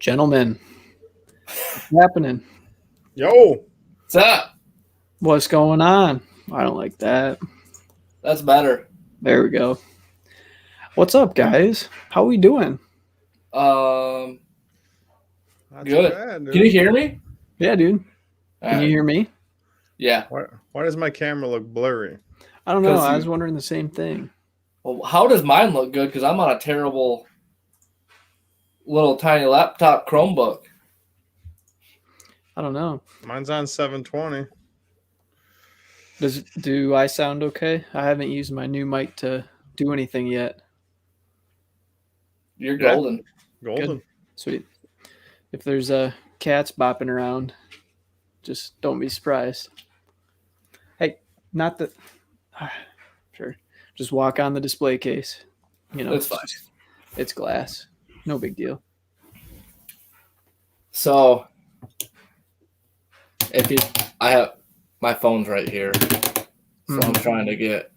Gentlemen, what's happening? Yo, What's up? What's going on? I don't like that. That's better. There we go. What's up, guys? How we doing? not too Good. bad, dude. Can you hear me? Yeah, dude. All Can you right. hear me? Yeah. Why does my camera look blurry? I don't know. 'Cause I you- was wondering the same thing. Well, how does mine look good? Because I'm on a terrible little tiny laptop Chromebook. I don't know. Mine's on 720. Do I sound okay? I haven't used my new mic to do anything yet. You're Yeah. golden. Golden. Sweet. If there's cats bopping around, just don't be surprised. Hey, not that. Sure. Just walk on the display case. You know, That's fine. It's glass. No big deal. So, I have my phone's right here, so I'm trying to get.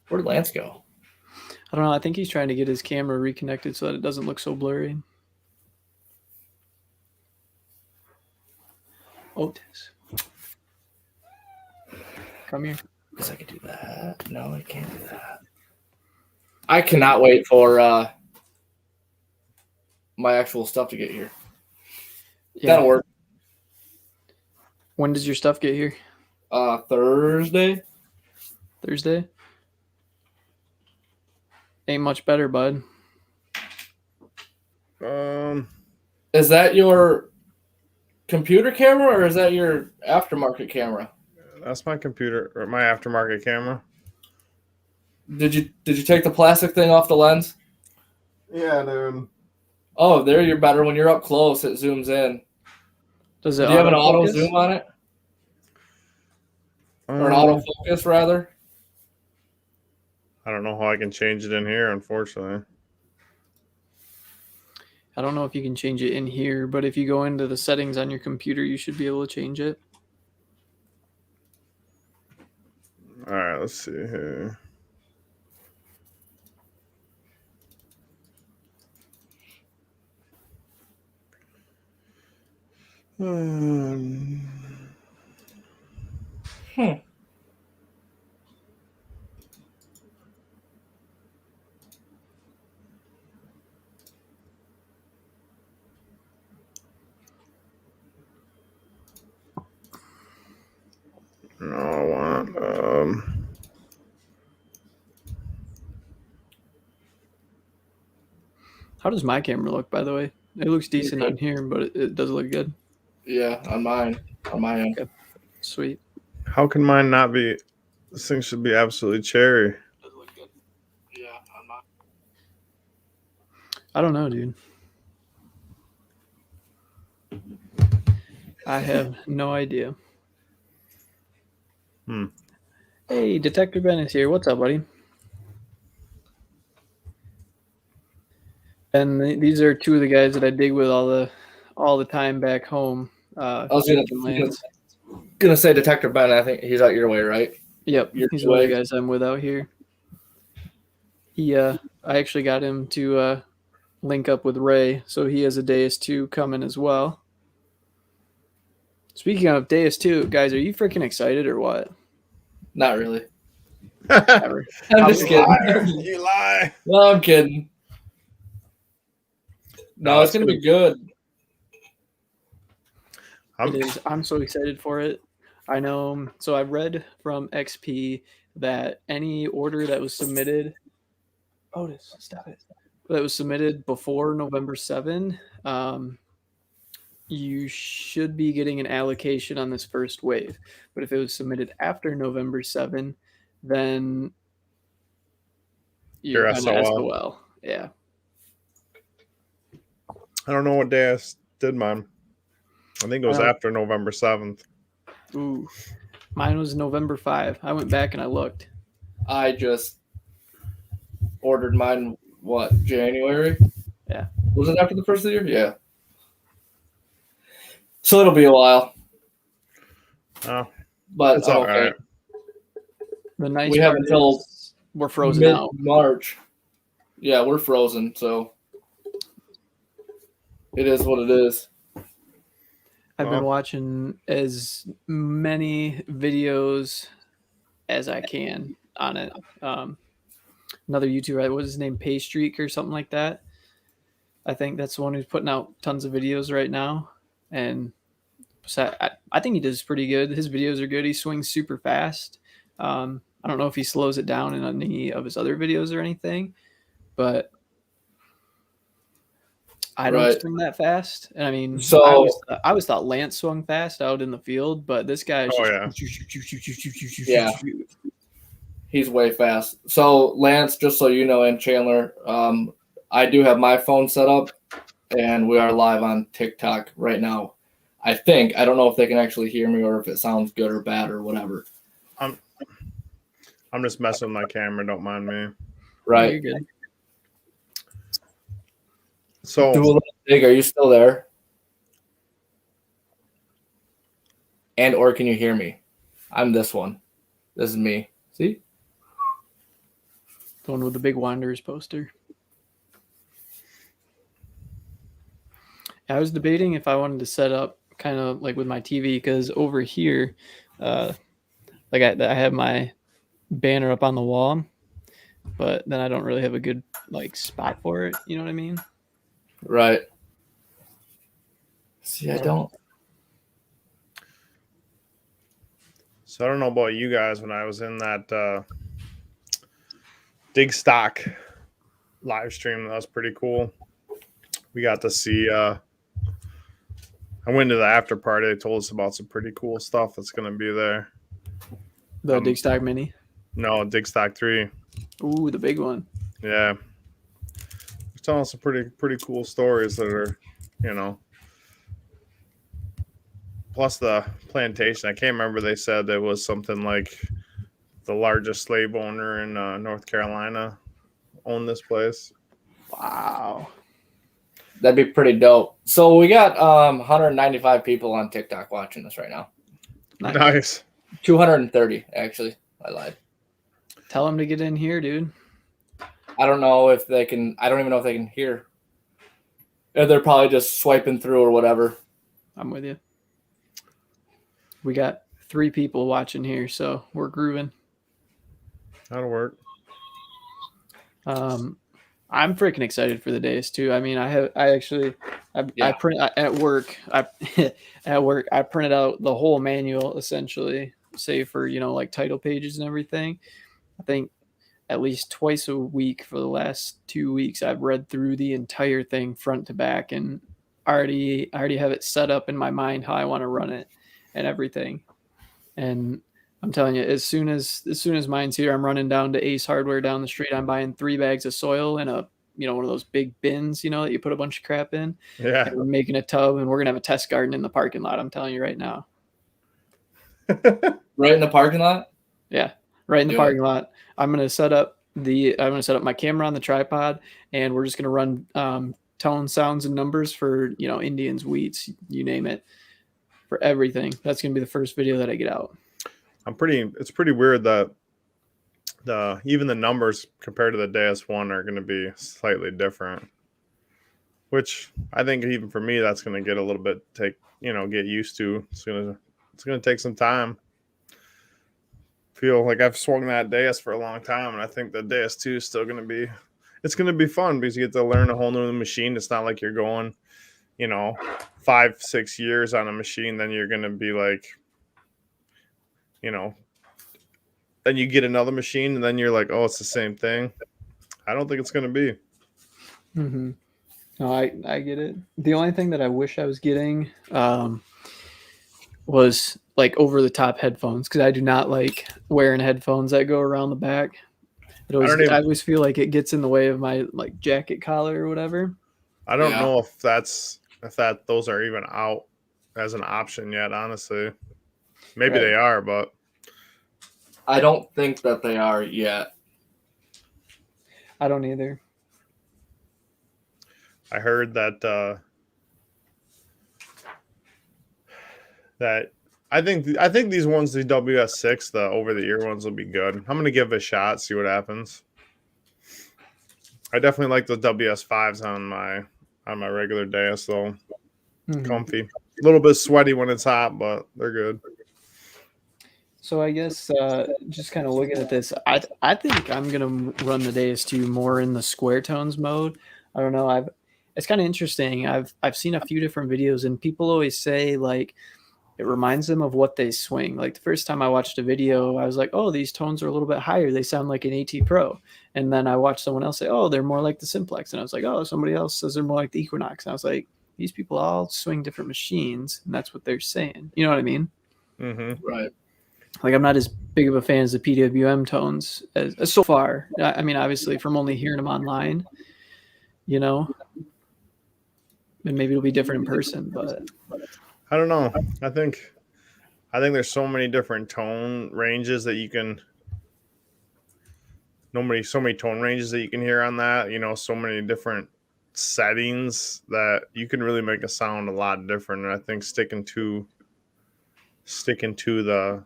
Where'd Lance go? I don't know. I think he's trying to get his camera reconnected so that it doesn't look so blurry. Otis. Come here. Guess I could do that. No, I can't do that. I cannot wait for my actual stuff to get here. Yeah. That'll work. When does your stuff get here? Thursday. Thursday? Ain't much better, bud. Is that your computer camera or is that your aftermarket camera? That's my computer or my aftermarket camera. Did you take the plastic thing off the lens? Yeah, dude. Oh, there you're better. When you're up close, it zooms in. Does it Do you have an auto autofocus? zoom on it? Or an autofocus, rather? I don't know how I can change it in here, unfortunately. I don't know if you can change it in here, but if you go into the settings on your computer, you should be able to change it. All right, let's see here. No, I want How does my camera look, by the way? It looks decent on here, but it does look good. Yeah, on mine. On my end. Okay. Sweet. how can mine not be? This thing should be absolutely cherry. Does look good. Yeah, on mine. I don't know, dude. I have no idea. Hey, Detective Ben is here. What's up, buddy? And these are two of the guys that I dig with all the time back home. I was gonna say Detective Ben. I think he's out your way, right? Yep, Your he's one of the way. guys I'm with out here. I actually got him to link up with Ray, so he has a Deus 2 coming as well. Speaking of Deus 2, guys, are you freaking excited or what? Not really. Ever. I'm just kidding. You lie. No, I'm kidding. No, it's gonna be good. I'm so excited for it. I know. So I read from XP that any order that was submitted, Otis, stop it. That was submitted before November 7, you should be getting an allocation on this first wave. But if it was submitted after November 7, then You're kinda SOL. SOL. Yeah. I don't know what day I did mine. I think it was after November 7th. Ooh. Mine was November 5. I went back and I looked. I just ordered mine. What, January? Yeah. Was it after the first of the year? Yeah. So it'll be a while, Oh, but it's all okay. right. The nice We have part until is we're frozen out. March. Yeah, we're frozen. So It is what it is. I've been Well, watching as many videos as I can on it. Another YouTuber, what was his name, Paystreak or something like that. I think that's the one who's putting out tons of videos right now, and so I think he does pretty good. His videos are good. He swings super fast. I don't know if he slows it down in any of his other videos or anything, but I don't Right. swing that fast. And I mean, So I always thought Lance swung fast out in the field, but this guy is oh just Yeah. he's way fast. So Lance, just so you know, and Chandler, I do have my phone set up, and we are live on TikTok right now. I think I don't know if they can actually hear me or if it sounds good or bad or whatever. I'm just messing with my camera. Don't mind me. Right. You're good. So Do a little dig. Are you still there? And or can you hear me? I'm this one. This is me. See? The one with the big Wanderers poster. I was debating if I wanted to set up kind of like with my TV, because over here, like I have my banner up on the wall, but then I don't really have a good like spot for it. You know what I mean? Right. See, I don't. So I don't know about you guys. When I was in that Dig Stock live stream, that was pretty cool. We got to see. I went to the after party. They told us about some pretty cool stuff that's going to be there. The Dig Stock Mini. No, Dig Stock 3. Ooh, the big one. Yeah. They're telling us some pretty cool stories that are, you know. Plus the plantation. I can't remember. They said it was something like the largest slave owner in North Carolina owned this place. Wow. That'd be pretty dope. So we got 195 people on TikTok watching this right now. Nice. 230, actually. I lied. Tell them to get in here, dude. I don't know if they can. I don't even know if they can hear. They're probably just swiping through or whatever. I'm with you. We got 3 people watching here, so we're grooving. That'll work. I'm freaking excited for the days too. I mean, I print at work. At work I printed out the whole manual essentially, save for like title pages and everything. I think at least twice a week for the last 2 weeks I've read through the entire thing front to back, and I already have it set up in my mind how I want to run it and everything. And I'm telling you, as soon as mine's here, I'm running down to Ace Hardware down the street. I'm buying 3 bags of soil and a one of those big bins, that you put a bunch of crap in. Yeah. And we're making a tub, and we're gonna have a test garden in the parking lot. I'm telling you right now. Right in the parking lot? Yeah, right in the parking lot. I'm gonna set up my camera on the tripod, and we're just gonna run tone, sounds, and numbers for Indians, wheats, you name it, for everything. That's gonna be the first video that I get out. It's pretty weird that even the numbers compared to the DS1 are going to be slightly different, which I think even for me that's going to get a little bit get used to. It's going to take some time. Feel like I've swung that DS for a long time, and I think the DS2 is still going to be fun because you get to learn a whole new machine. It's not like you're going 5-6 years on a machine, then you're going to be like then you get another machine, and then you're like, oh, it's the same thing. I don't think it's going to be. Mm-hmm. No, I get it. The only thing that I wish I was getting was like over the top headphones, because I do not like wearing headphones that go around the back. I always feel like it gets in the way of my like jacket collar or whatever. I don't know if those are even out as an option yet, honestly. Maybe they are, but I don't think that they are yet. I don't either. I heard that I think these ones, the WS6, the over-the-ear ones, will be good. I'm gonna give it a shot, see what happens. I definitely like the WS5s on on my regular dais, so Mhm. comfy. A little bit sweaty when it's hot, but they're good. So I guess just kind of looking at this, I think I'm gonna run the Days 2 more in the square tones mode. I don't know. It's kind of interesting. I've seen a few different videos, and people always say like it reminds them of what they swing. Like the first time I watched a video, I was like, oh, these tones are a little bit higher. They sound like an AT Pro. And then I watched someone else say, oh, they're more like the Simplex. And I was like, oh, somebody else says they're more like the Equinox. And I was like, these people all swing different machines, and that's what they're saying. You know what I mean? Mm-hmm. Right. Like I'm not as big of a fan as the PWM tones as so far. I mean, obviously from only hearing them online, you know, and maybe it'll be different in person, but I don't know. I think there's so many different tone ranges that you can. So many tone ranges that you can hear on that. So many different settings that you can really make a sound a lot different. And I think sticking to the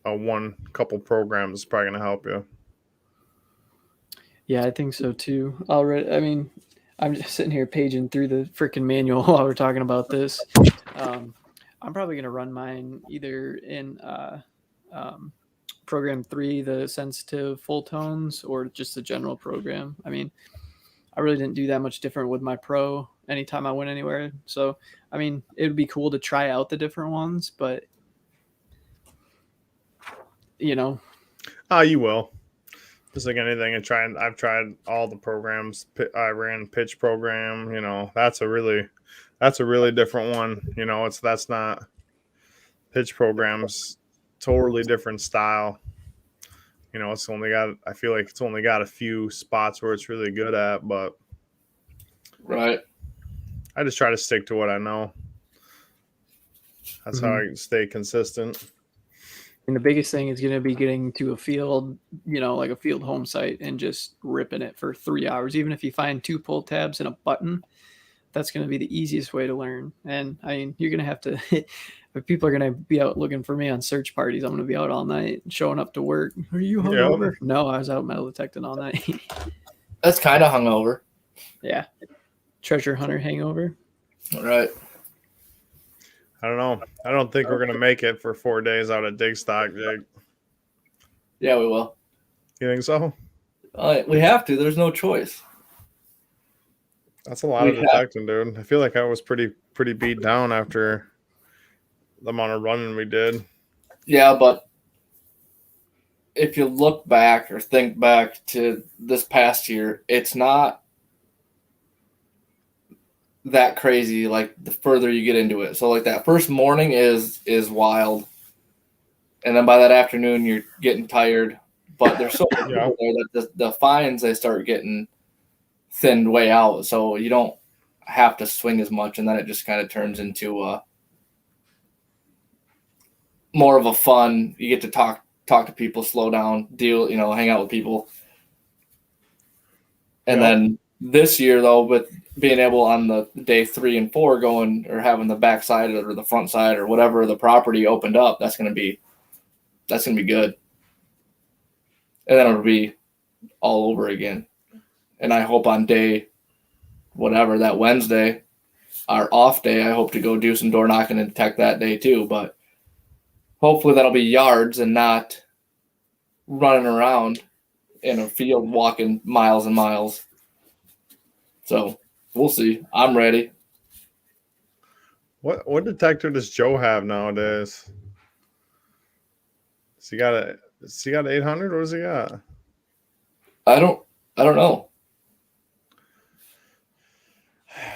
one couple programs is probably going to help you. yeah, I think so too. Already, I mean, I'm just sitting here paging through the freaking manual while we're talking about this. I'm probably gonna run mine either in program 3, the sensitive full tones, or just the general program. I mean, I really didn't do that much different with my Pro anytime I went anywhere. So, I mean, it would be cool to try out the different ones, but you know, You will. Just like anything, I've tried all the programs. I ran pitch program. That's a really different one. That's not pitch programs, totally different style. I feel like it's only got a few spots where it's really good at, but Right. I just try to stick to what I know. That's how I stay consistent. and the biggest thing is going to be getting to a field, like a field home site and just ripping it for 3 hours. Even if you find 2 pull tabs and a button, that's going to be the easiest way to learn. And I mean, you're going to have to, if people are going to be out looking for me on search parties, I'm going to be out all night showing up to work. Are you hungover? Yep. No, I was out metal detecting all night. That's kind of hungover. Yeah. Treasure hunter hangover. Right. I don't know. I don't think we're going to make it for 4 days out at Dig Stock, Jake. Yeah, we will. You think so? We have to. There's no choice. That's a lot of detecting, dude. I feel like I was pretty beat down after the amount of running we did. Yeah, but if you look back or think back to this past year, it's not that crazy like the further you get into it. So like that first morning is wild. And then by that afternoon you're getting tired. But there's so many people there that the fines they start getting thinned way out. So you don't have to swing as much, and then it just kind of turns into more of a fun. You get to talk to people, slow down, hang out with people. And then this year though, with being able on the day 3 and 4 going or having the back side or the front side or whatever the property opened up, that's gonna be good. And then it'll be all over again. And I hope on day whatever, that Wednesday, our off day, I hope to go do some door knocking and detect that day too. But hopefully that'll be yards and not running around in a field walking miles and miles. So we'll see. I'm ready. What detector does Joe have nowadays? Has he got an 800? What does he got? I don't know.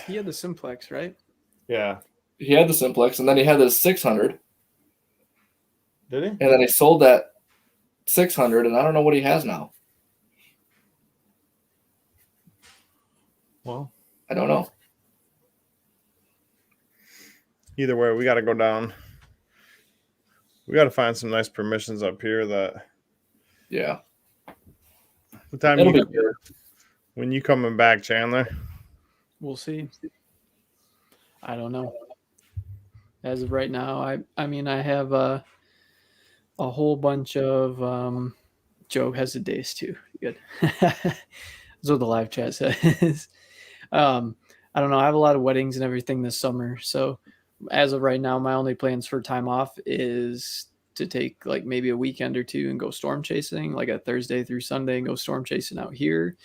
He had the Simplex, right? Yeah. He had the Simplex, and then he had the 600. Did he? And then he sold that 600, and I don't know what he has now. Well, I don't know. Either way, we got to go down. We got to find some nice permissions up here that. Yeah. What time when you coming back, Chandler? We'll see. I don't know. As of right now, I mean, I have a whole bunch of Joe has the days too. Good. That's what the live chat says. I don't know. I have a lot of weddings and everything this summer. So as of right now, my only plans for time off is to take like maybe a weekend or two and go storm chasing, like a Thursday through Sunday, and go storm chasing out here.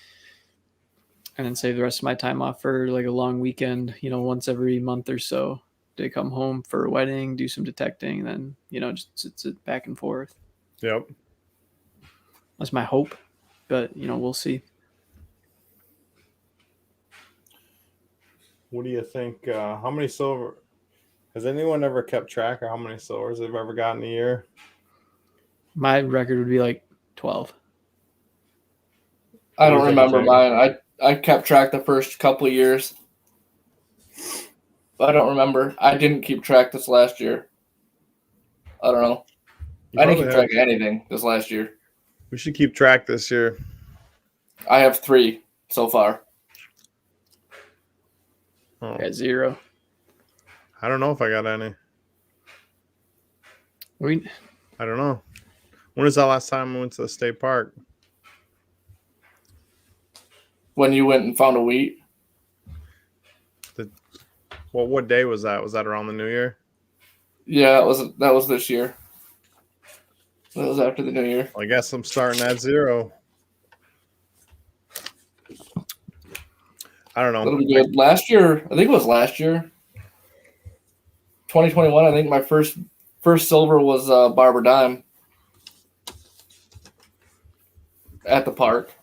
And then save the rest of my time off for like a long weekend, once every month or so to come home for a wedding, do some detecting, then, just sit back and forth. Yep. That's my hope, but, we'll see. What do you think? How many silver? Has anyone ever kept track of how many silvers they've ever gotten a year? My record would be like 12. I don't What do you think, remember Jake? mine. I kept track the first couple of years. I don't remember. I didn't keep track this last year. I don't know. You I didn't probably keep track of anything this last year. We should keep track this year. I have 3 so far. Oh, At 0. I don't know if I got any. I don't know. When was that last time I went to the state park? When you went and found a wheat? Well, what day was that? Was that around the New Year? Yeah, that was this year. That was after the New Year. Well, I guess I'm starting at 0. I don't know. That'll be good. Last year, I think it was last year, 2021. I think my first silver was Barber Dime at the park.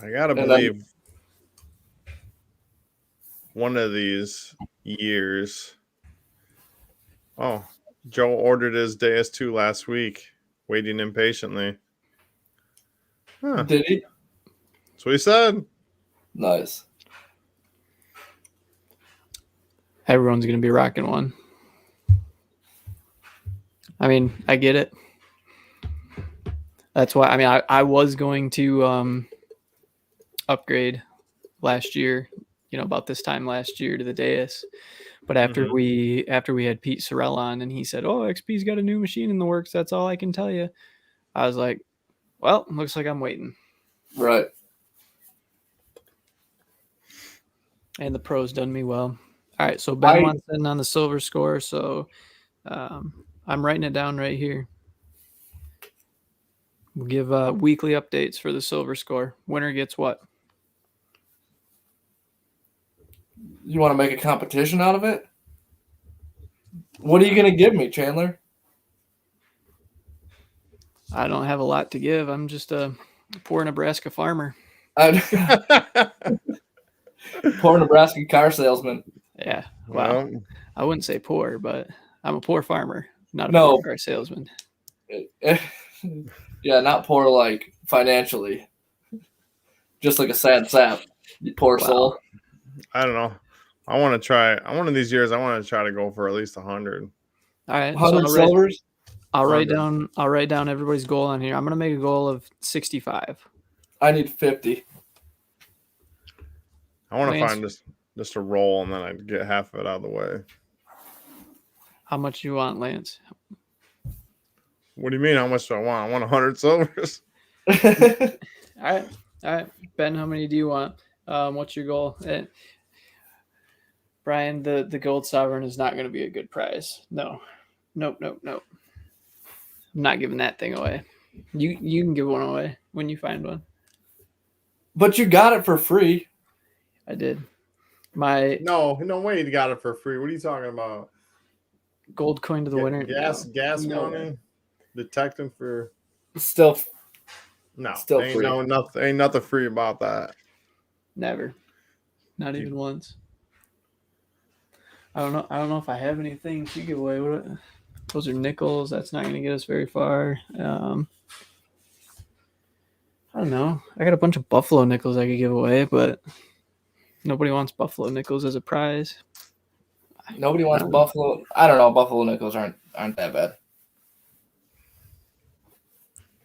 I gotta And believe one of these years. Oh, Joe ordered his DS2 last week, waiting impatiently. Huh. Did he? That's what he said. Nice. Everyone's going to be rocking one. I mean, I get it. That's why, I was going to upgrade last year, about this time last year to the Deus. But after we had Pete Sorrell on and he said, "Oh, XP's got a new machine in the works. That's all I can tell you." I was like, "Well, looks like I'm waiting." Right. And the pros done me well. All right, so Ben wants in on the silver score, so I'm writing it down right here. We'll give weekly updates for the silver score. Winner gets what? You want to make a competition out of it? What are you going to give me, Chandler? I don't have a lot to give. I'm just a poor Nebraska farmer. Poor Nebraska car salesman. Yeah. Wow. Well, I wouldn't say poor, but I'm a poor farmer, not a poor car salesman. Yeah, not poor like financially. Just like a sad sap. Poor soul. I don't know. I want to try. One of these years, I want to try to go for at least 100. All right. 100 silvers? I'll write down everybody's goal on here. I'm going to make a goal of 65. I need 50. I want to find just a roll, and then I'd get half of it out of the way. How much do you want, Lance? What do you mean? How much do I want? I want 100 silvers. All right. Ben, how many do you want? What's your goal? Brian, the gold sovereign is not going to be a good prize. No. Nope. I'm not giving that thing away. You can give one away when you find one. But you got it for free. I did. No way you got it for free. What are you talking about? Gold coin to the winner. Gas money. Detecting for still ain't free. Ain't nothing free about that. Never. Not even once. I don't know if I have anything to give away. Those are nickels. That's not going to get us very far. I don't know. I got a bunch of buffalo nickels I could give away, but nobody wants buffalo nickels as a prize. Nobody wants buffalo. I don't know. Buffalo nickels aren't that bad.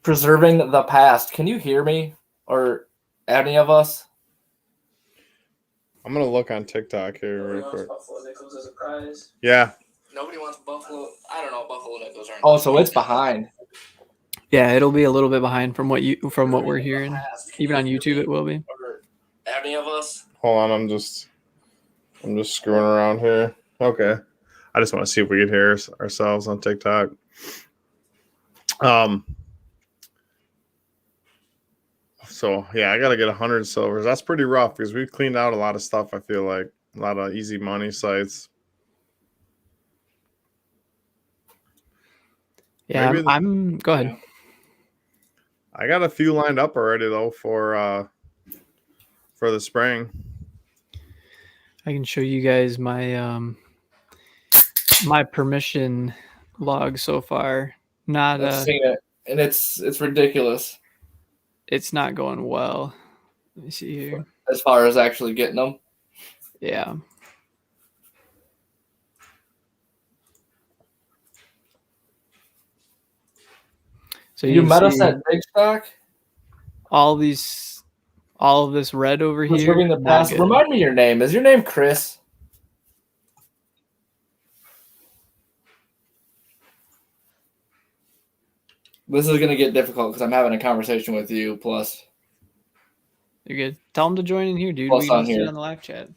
Preserving the past. Can you hear me or any of us? I'm gonna look on TikTok here real quick. Buffalo nickels as a prize. Yeah. Nobody wants buffalo. I don't know. Buffalo nickels aren't. Oh, so it's behind. Yeah, it'll be a little bit behind from what we're hearing. Even on YouTube, it will be. Or any of us? Hold on, I'm just screwing around here. Okay. I just want to see if we could hear ourselves on TikTok. So yeah, I gotta get 100 silvers. That's pretty rough because we've cleaned out a lot of stuff. I feel like a lot of easy money sites. Yeah, Maybe I'm go ahead. Yeah. I got a few lined up already though for the spring. I can show you guys my my permission log so far. Not I've seen it, and it's ridiculous it's not going well. Let me see here. as far as actually getting them. Yeah. So You can met us see at Big Stock. all of this red over Who's here. living the not past? good. Remind me your name. Is your name Chris? This is gonna get difficult because I'm having a conversation with you. Plus You're good. Tell them to join in here, dude. Plus We can on just sit here. on the live chat.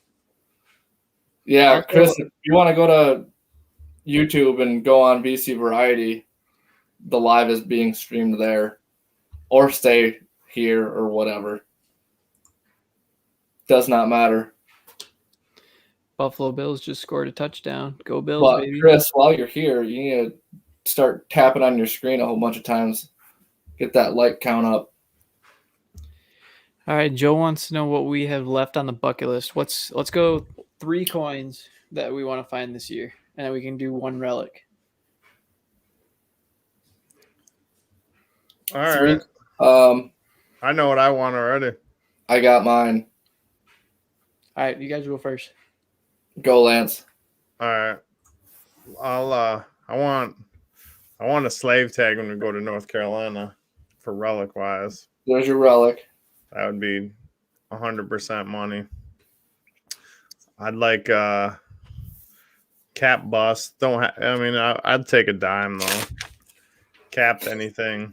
yeah, Also- Chris, if you want to go to YouTube and go on VC Variety, the live is being streamed there, or stay here or whatever. Does not matter. Buffalo Bills just scored a touchdown. Go Bills, But baby. Chris, while you're here, you need to start tapping on your screen a whole bunch of times. Get that like count up. All right, Joe wants to know what we have left on the bucket list. Let's go 3 coins that we want to find this year, and then we can do 1 relic. All right. I know what I want already. I got mine. All right, you guys go first. Go, Lance. All right. I want a slave tag when we go to North Carolina for relic wise. There's your relic. That would be 100% money. I'd like cap bust. I'd take a dime though. Capped anything.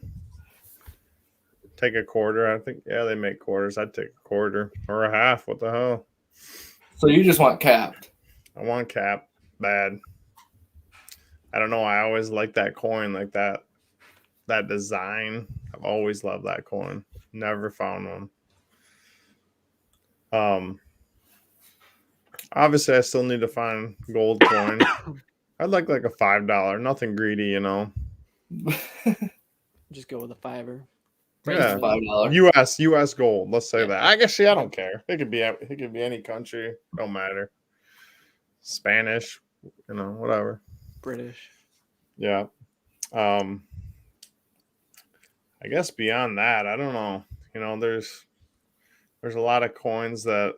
Take a quarter. I think they make quarters. I'd take a quarter or a half. What the hell? So you just want capped. I want cap bad. I don't know. I always like that coin, like that design. I've always loved that coin. Never found one. Obviously I still need to find gold coin. I'd like a $5. Nothing greedy, you know. Just go with a $5. Yeah. $5. US gold. Let's say that. I guess I don't care. It could be any country. Don't matter. Spanish, whatever. British. Yeah. I guess beyond that, I don't know. There's a lot of coins that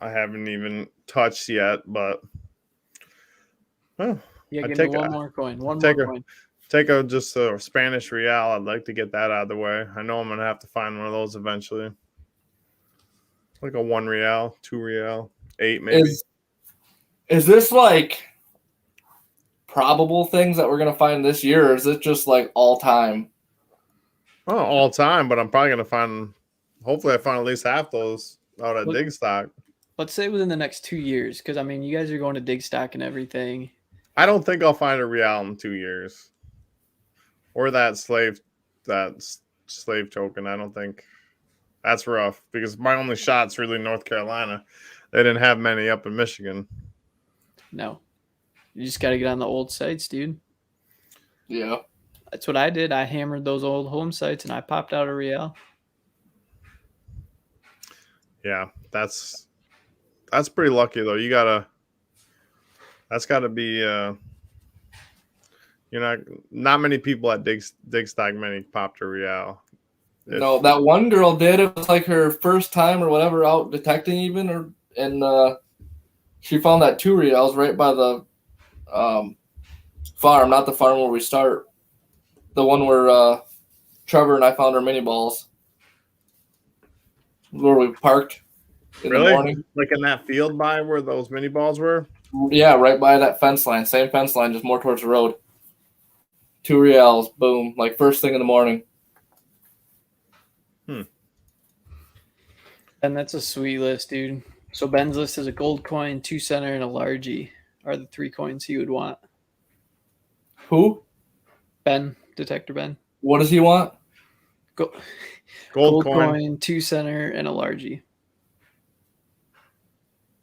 I haven't even touched yet, but Yeah, give me one more coin. One more coin. Take just a Spanish real. I'd like to get that out of the way. I know I'm gonna have to find one of those eventually. Like a 1 real, 2 real, 8 maybe. Is this like probable things that we're gonna find this year, or is it just like all time? Oh, all time, but I'm probably gonna find. Hopefully, I find at least half those out at Dig Stock. Let's say within the next 2 years, because you guys are going to Dig Stock and everything. I don't think I'll find a real in 2 years. Or that slave token. I don't think that's rough because my only shot's really North Carolina. They didn't have many up in Michigan. No, you just got to get on the old sites, dude. Yeah, that's what I did. I hammered those old home sites and I popped out a real. Yeah, that's pretty lucky though. That's gotta be not many people at Dig Stock many popped a real. No, that one girl did. It was like her first time or whatever out detecting even, and she found that 2 reals right by the farm, not the farm where we start. The one where Trevor and I found our mini balls, where we parked in the morning. Like in that field by where those mini balls were? Yeah, right by that fence line. Same fence line, just more towards the road. 2 reals, boom, like first thing in the morning. And that's a sweet list, dude. So Ben's list is a gold coin, 2 center, and a largie are the 3 coins he would want. Who? Ben, Detector Ben. What does he want? Gold coin, 2 center, and a largie.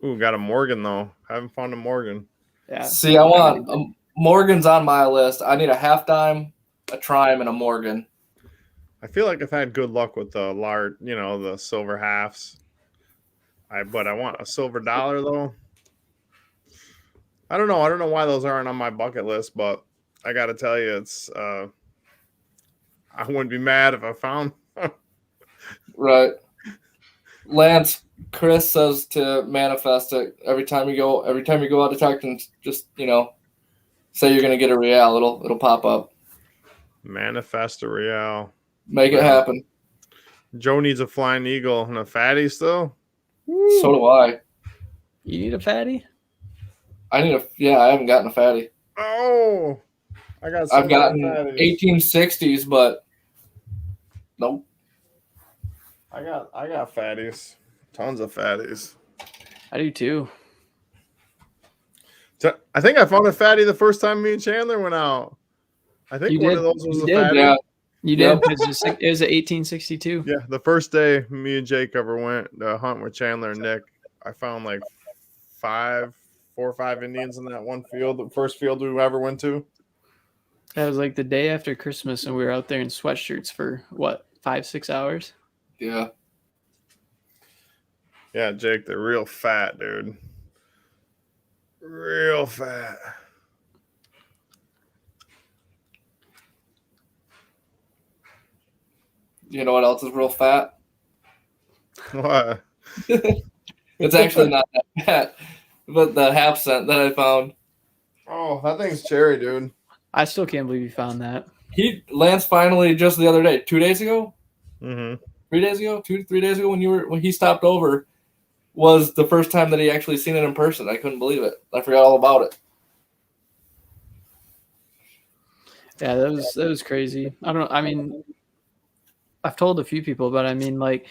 Ooh, got a Morgan though. Haven't found a Morgan. Yeah. See, I want Morgan's on my list. I need a half dime, a trime, and a Morgan. I feel like I've had good luck with the large, the silver halves. But I want a silver dollar though. I don't know. I don't know why those aren't on my bucket list, but I got to tell you, it's. I wouldn't be mad if I found. Right. Lance, Chris says to manifest it every time you go out detecting, just say you're gonna get a real. It'll pop up. Manifest a real. Make it happen. Joe needs a flying eagle and a fatty still. So do I. You need a fatty? I haven't gotten a fatty. Oh, I've gotten 1860s, but nope. I got fatties. Tons of fatties. I do too. I think I found a fatty the first time me and Chandler went out. I think one of those was a fatty. Yeah. You did. It was an 1862. Yeah, the first day me and Jake ever went to hunt with Chandler and Nick, I found like 4 or 5 Indians in that one field, the first field we ever went to. That was like the day after Christmas, and we were out there in sweatshirts for 5-6 hours. Yeah. Yeah, Jake, they're real fat, dude. Real fat. You know what else is real fat? What? It's actually not that fat, but the half cent that I found. Oh, that thing's cherry, dude. I still can't believe you found that. Lance finally just the other day, 2 days ago? Mm-hmm. 3 days ago? 3 days ago when he stopped over was the first time that he actually seen it in person. I couldn't believe it. I forgot all about it. Yeah, that was crazy. I've told a few people, but I mean, like,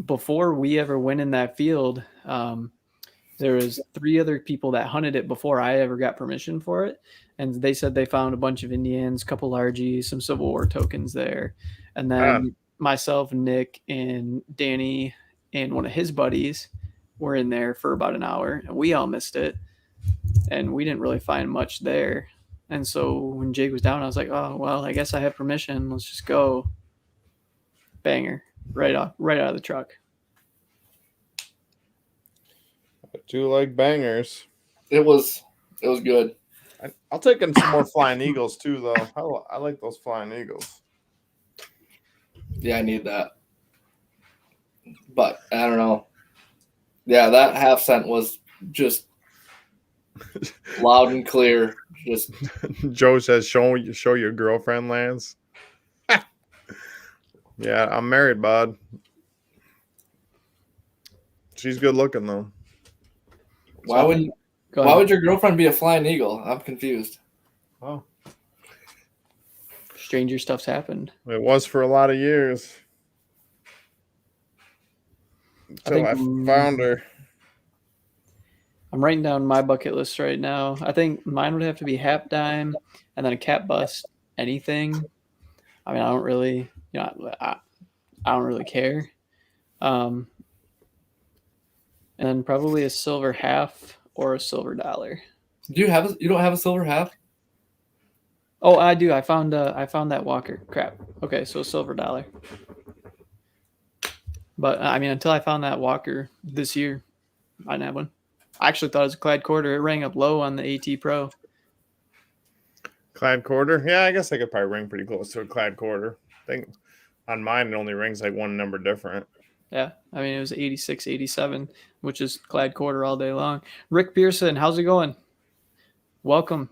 before we ever went in that field, there was 3 other people that hunted it before I ever got permission for it. And they said they found a bunch of Indians, a couple largies, some Civil War tokens there. And then myself, Nick, and Danny, and one of his buddies were in there for about an hour, and we all missed it. And we didn't really find much there. And so when Jake was down, I was like, oh, well, I guess I have permission. Let's just go. Banger. Right out of the truck. I do like bangers. It was good. I'll take in some more flying eagles too, though. I like those flying eagles. Yeah, I need that. But I don't know. Yeah, that half cent was just loud and clear. Just Joe says, "Show your girlfriend, Lance." Yeah, I'm married, bud. She's good looking though. Why would your girlfriend be a flying eagle? I'm confused. Oh, stranger stuff's happened. It was for a lot of years. Until I found her. I'm writing down my bucket list right now. I think mine would have to be half dime and then a cat bust. Anything. I mean, I don't really, I don't really care. And then probably a silver half or a silver dollar. You don't have a silver half? Oh, I do. I found that Walker. Crap. Okay, so a silver dollar. But I mean, until I found that Walker this year, I didn't have one. I actually thought it was a clad quarter. It rang up low on the AT Pro. Clad quarter? Yeah, I guess I could probably ring pretty close to a clad quarter. I think on mine it only rings like one number different. Yeah, I mean, it was 86, 87, which is clad quarter all day long. Rick Pearson, how's it going? Welcome.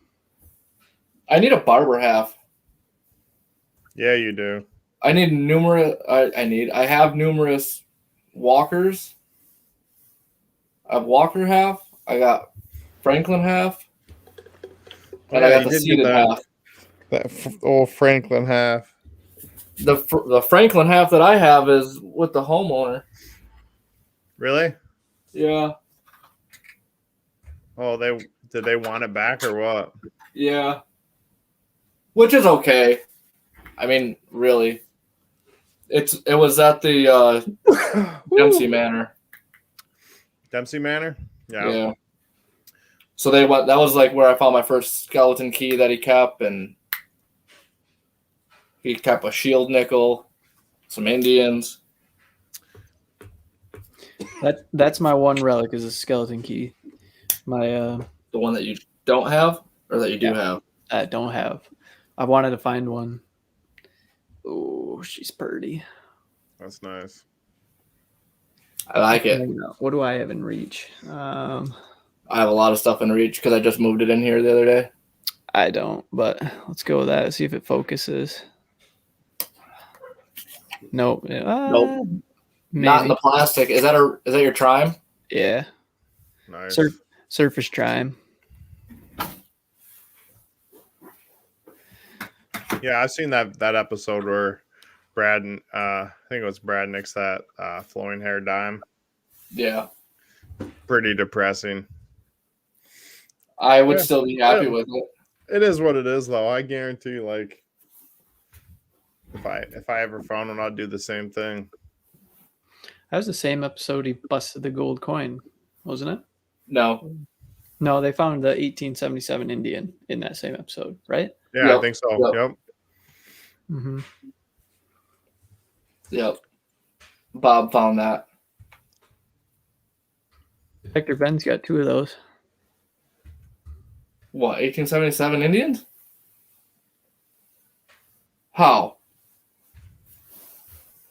I need a barber half. Yeah, you do. I need numerous. I have numerous walkers. I have Walker half. I got Franklin half. And I got the seated half. That old Franklin half. The Franklin half that I have is with the homeowner. Really? Yeah. Oh, did they want it back or what? Yeah. Which is okay. I mean, really. It was at the Dempsey Manor. Dempsey Manor? Yeah. Yeah. So they went. That was like where I found my first skeleton key that he kept, and he kept a shield nickel, some Indians. That's my one relic is a skeleton key. My The one that you don't have, or that you do Yeah. have. I don't have. I wanted to find one. Oh, she's pretty. That's nice. I like it. What do I have in reach? I have a lot of stuff in reach because I just moved it in here the other day. I don't, but let's go with that. See if it focuses. Nope. Nope. Maybe. Not in the plastic. Is that your Trime? Yeah. Nice. Surface Trime. Yeah, I've seen that episode where Brad and I think it was Brad nicks that flowing hair dime. Yeah. Pretty depressing. I would still be happy with it. It is what it is, though. I guarantee, like, if I ever found one, I'd do the same thing. That was the same episode he busted the gold coin, wasn't it? No. No, they found the 1877 Indian in that same episode, right? Yeah, Yep. I think so. Yep. Mm-hmm. Yep. Bob found that. Hector Ben's got 2 of those. What, 1877 Indians? How?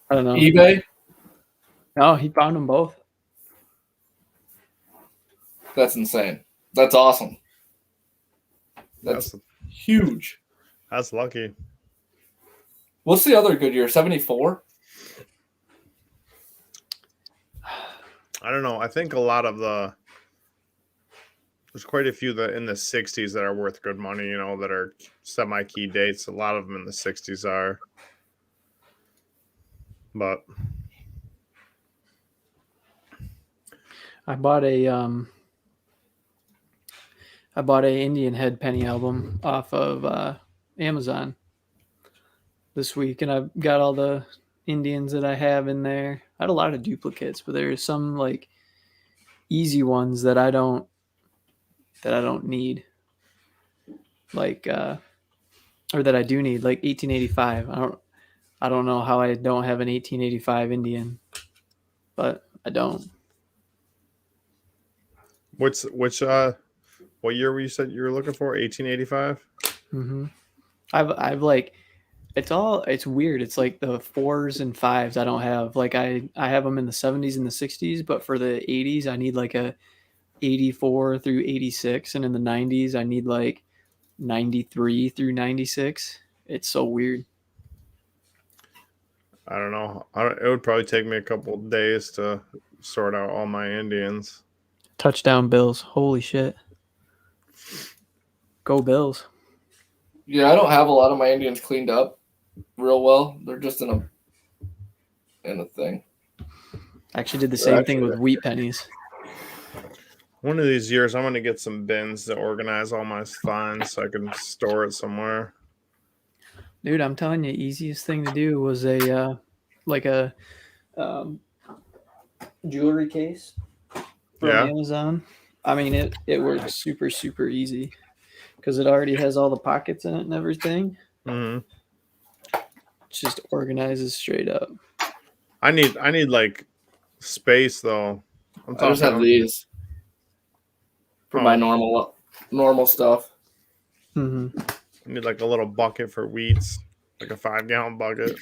I don't know. eBay? No, he found them both. That's insane. That's awesome. That's huge. That's lucky. What's the other good year? 74? I don't know. I think a lot of there's quite a few that in the 60s that are worth good money, you know, that are semi-key dates. A lot of them in the 60s are. But I bought a Indian Head penny album off of Amazon this week, and I've got all the Indians that I have in there. I had a lot of duplicates, but there's some like easy ones that I don't need, like or that I do need, like 1885. I don't know how I don't have an 1885 Indian, but I don't. what year were you said you were looking for? 1885? Mm-hmm. I've like it's weird. It's like the 4s and 5s I don't have. Like I have them in the 70s and the 60s, but for the 80s I need like a 84 through 86, and in the 90s I need like 93 through 96. It's so weird. I don't know. It would probably take me a couple of days to sort out all my Indians. Touchdown Bills. Holy shit. Go Bills. Yeah, I don't have a lot of my Indians cleaned up real well. They're just in a thing. I actually did the same thing with wheat pennies. One of these years, I'm going to get some bins to organize all my finds so I can store it somewhere. Dude, I'm telling you, easiest thing to do was a jewelry case from Amazon. I mean, it works super, super easy because it already has all the pockets in it and everything. Mm-hmm. It just organizes straight up. I need like space though. I just have these for my normal stuff. Mm-hmm. I need like a little bucket for wheats, like a 5-gallon bucket.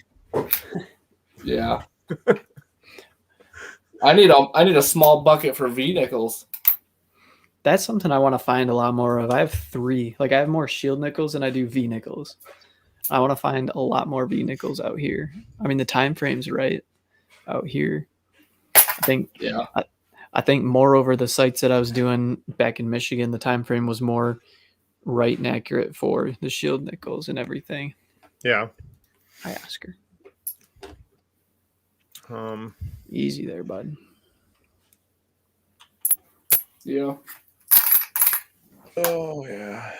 Yeah. I need a small bucket for V nickels. That's something I want to find a lot more of. I have 3. Like I have more shield nickels than I do V nickels. I want to find a lot more V nickels out here. I mean, the time frame's right out here. I think moreover the sites that I was doing back in Michigan, the time frame was more right and accurate for the shield nickels and everything. Yeah. Hi, Oscar. Um, Easy there, bud. Yeah. Oh yeah.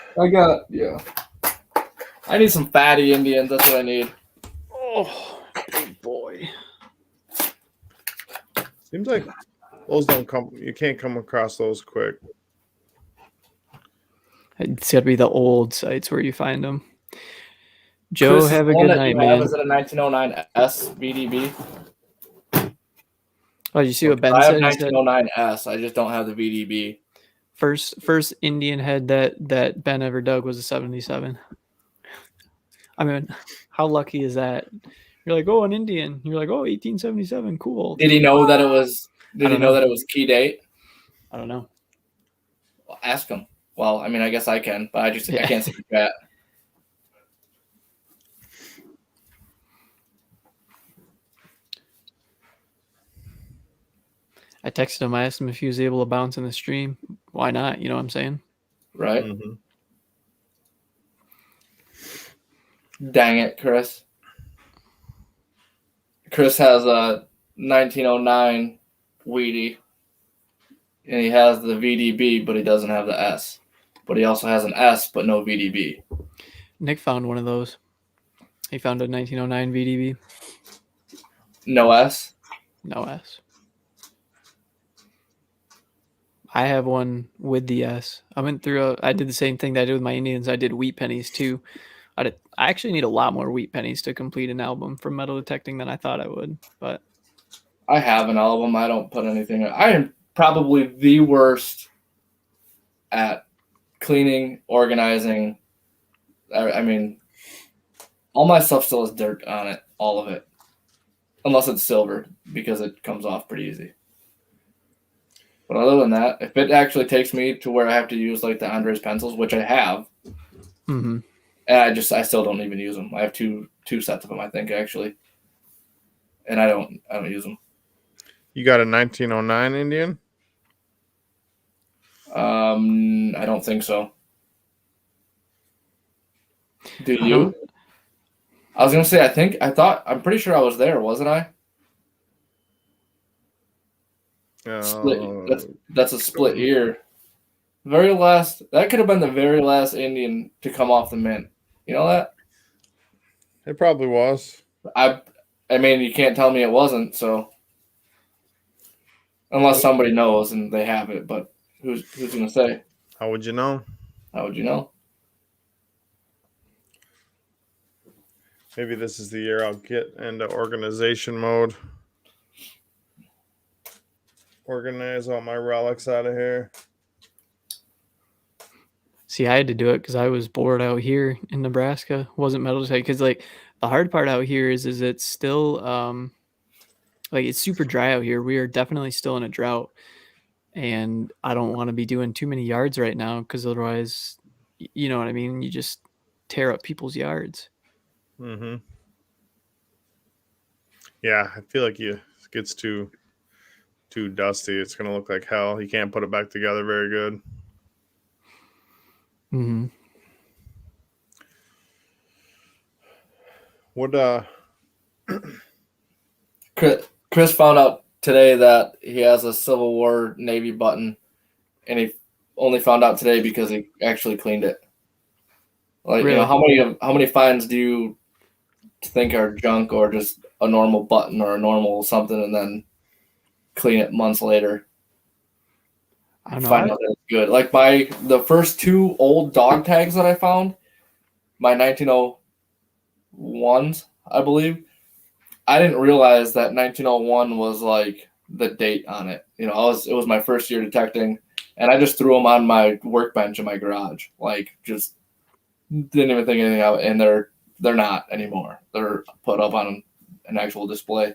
I need some fatty Indians. That's what I need. Oh, big boy. Seems like those don't come. You can't come across those quick. It's got to be the old sites where you find them. Joe, Chris, have the a one good that night, you have, man. is it a 1909S VDB? Oh, you see what Ben I have said? He said 1909S. I just don't have the VDB. first Indian head that Ben ever dug was a 77. I mean, how lucky is that? You're like, oh, an Indian. You're like, oh, 1877, cool. Did he know that it was? Did I he don't know know. that it was key date? I don't know. Well, ask him. Well, I mean, I guess I can, but I Yeah. can't see the chat. I texted him. I asked him if he was able to bounce in the stream. Why not? You know what I'm saying? Right? Mm-hmm. Dang it, Chris. Chris has a 1909 Wheatie, and he has the VDB, but he doesn't have the S. But he also has an S, but no VDB. Nick found one of those. He found a 1909 VDB. No S? No S. I have one with the S. I went through. I did the same thing that I did with my Indians. I did wheat pennies too. I actually need a lot more wheat pennies to complete an album from metal detecting than I thought I would. But I have an album. I don't put anything. I am probably the worst at cleaning, organizing. I mean, all my stuff still has dirt on it, all of it, unless it's silver because it comes off pretty easy. But other than that, if it actually takes me to where I have to use like the Andres pencils, which I have, mm-hmm. and I still don't even use them. I have two sets of them, I think, actually, and I don't use them. You got a 1909 Indian? I don't think so. Do you? I was gonna say, I'm pretty sure I was there, wasn't I? Split. That's a split ear. Very last. That could have been the very last Indian to come off the mint. You know that? It probably was. I mean, you can't tell me it wasn't. So, unless somebody knows and they have it, but who's gonna say? How would you know? How would you know? Maybe this is the year I'll get into organization mode. Organize all my relics out of here. See, I had to do it because I was bored out here in Nebraska. Wasn't metal detecting because like the hard part out here is it's still like it's super dry out here. We are definitely still in a drought, and I don't want to be doing too many yards right now because otherwise, you know what I mean. You just tear up people's yards. Mm-hmm. Yeah, I feel like it gets too dusty. It's gonna look like hell. You can't put it back together very good. Mm-hmm. What Chris found out today that he has a Civil War Navy button, and he only found out today because he actually cleaned it. Like, Really? you know, how many finds do you think are junk or just a normal button or a normal something, and then clean it months later? I don't know. Find out that it's good. Like the first two old dog tags that I found, my 1901s, I believe. I didn't realize that 1901 was like the date on it. You know, it was my first year detecting, and I just threw them on my workbench in my garage. Like, just didn't even think anything of it. And they're not anymore. They're put up on an actual display.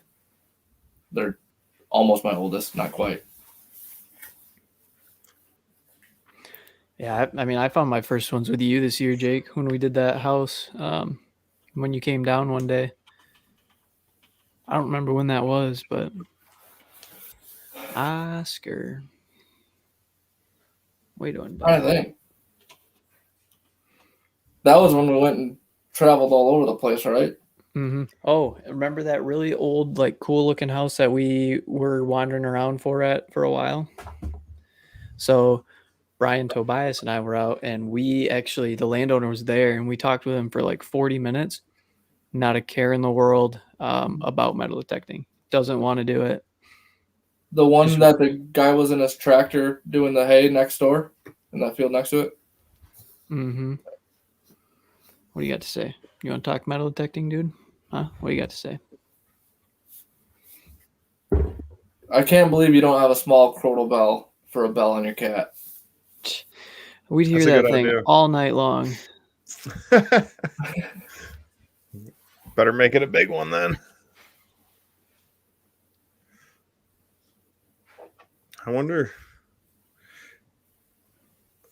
They're almost my oldest, not quite. Yeah, I mean, I found my first ones with you this year, Jake, when we did that house. When you came down one day. I don't remember when that was, but Oscar. Wait on. I think that was when we went and traveled all over the place, right? Mm-hmm. Oh, remember that really old, like, cool looking house that we were wandering around for a while? So Brian Tobias and I were out, and we actually, the landowner was there, and we talked with him for like 40 minutes. Not a care in the world about metal detecting. Doesn't want to do it. The one that the guy was in his tractor doing the hay next door in that field next to it. Mm-hmm. What do you got to say? You want to talk metal detecting, dude? Huh? What do you got to say? I can't believe you don't have a small crotal bell for a bell on your cat. We'd hear That's a that good thing idea. all night long. Better make it a big one then. I wonder.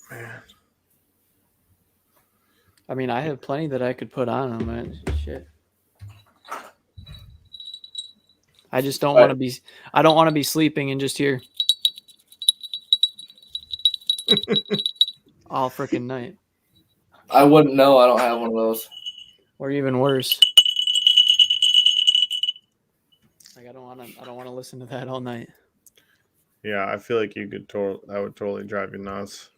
Man. I mean, I have plenty that I could put on them. Shit. I just don't want to be. I don't want to be sleeping and just hear all freaking night. I wouldn't know. I don't have one of those. Or even worse. Like I don't want to listen to that all night. Yeah, I feel like you could that would totally drive you nuts.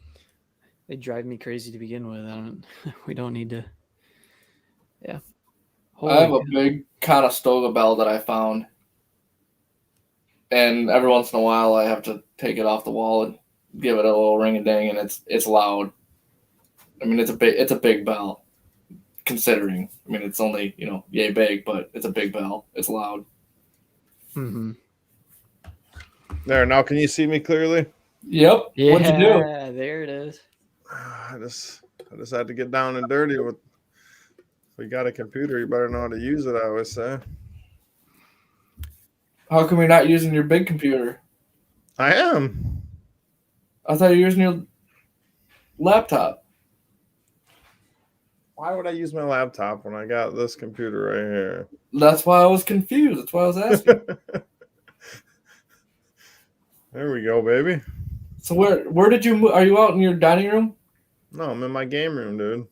They drive me crazy to begin with. We don't need to. Yeah. I have a big Conestoga bell that I found, and every once in a while I have to take it off the wall and give it a little ring a ding, and it's loud. I mean, it's a big bell, considering. I mean, it's only yay big, but it's a big bell. It's loud. Mm-hmm. There, now can you see me clearly? Yep. Yeah, What'd you do? There it is. I just had to get down and dirty with. If you got a computer, you better know how to use it. I always say. How come you're not using your big computer? I am. I thought you were using your laptop. Why would I use my laptop when I got this computer right here? That's why I was confused. That's why I was asking. There we go, baby. So where did you move? Are you out in your dining room? No, I'm in my game room, dude.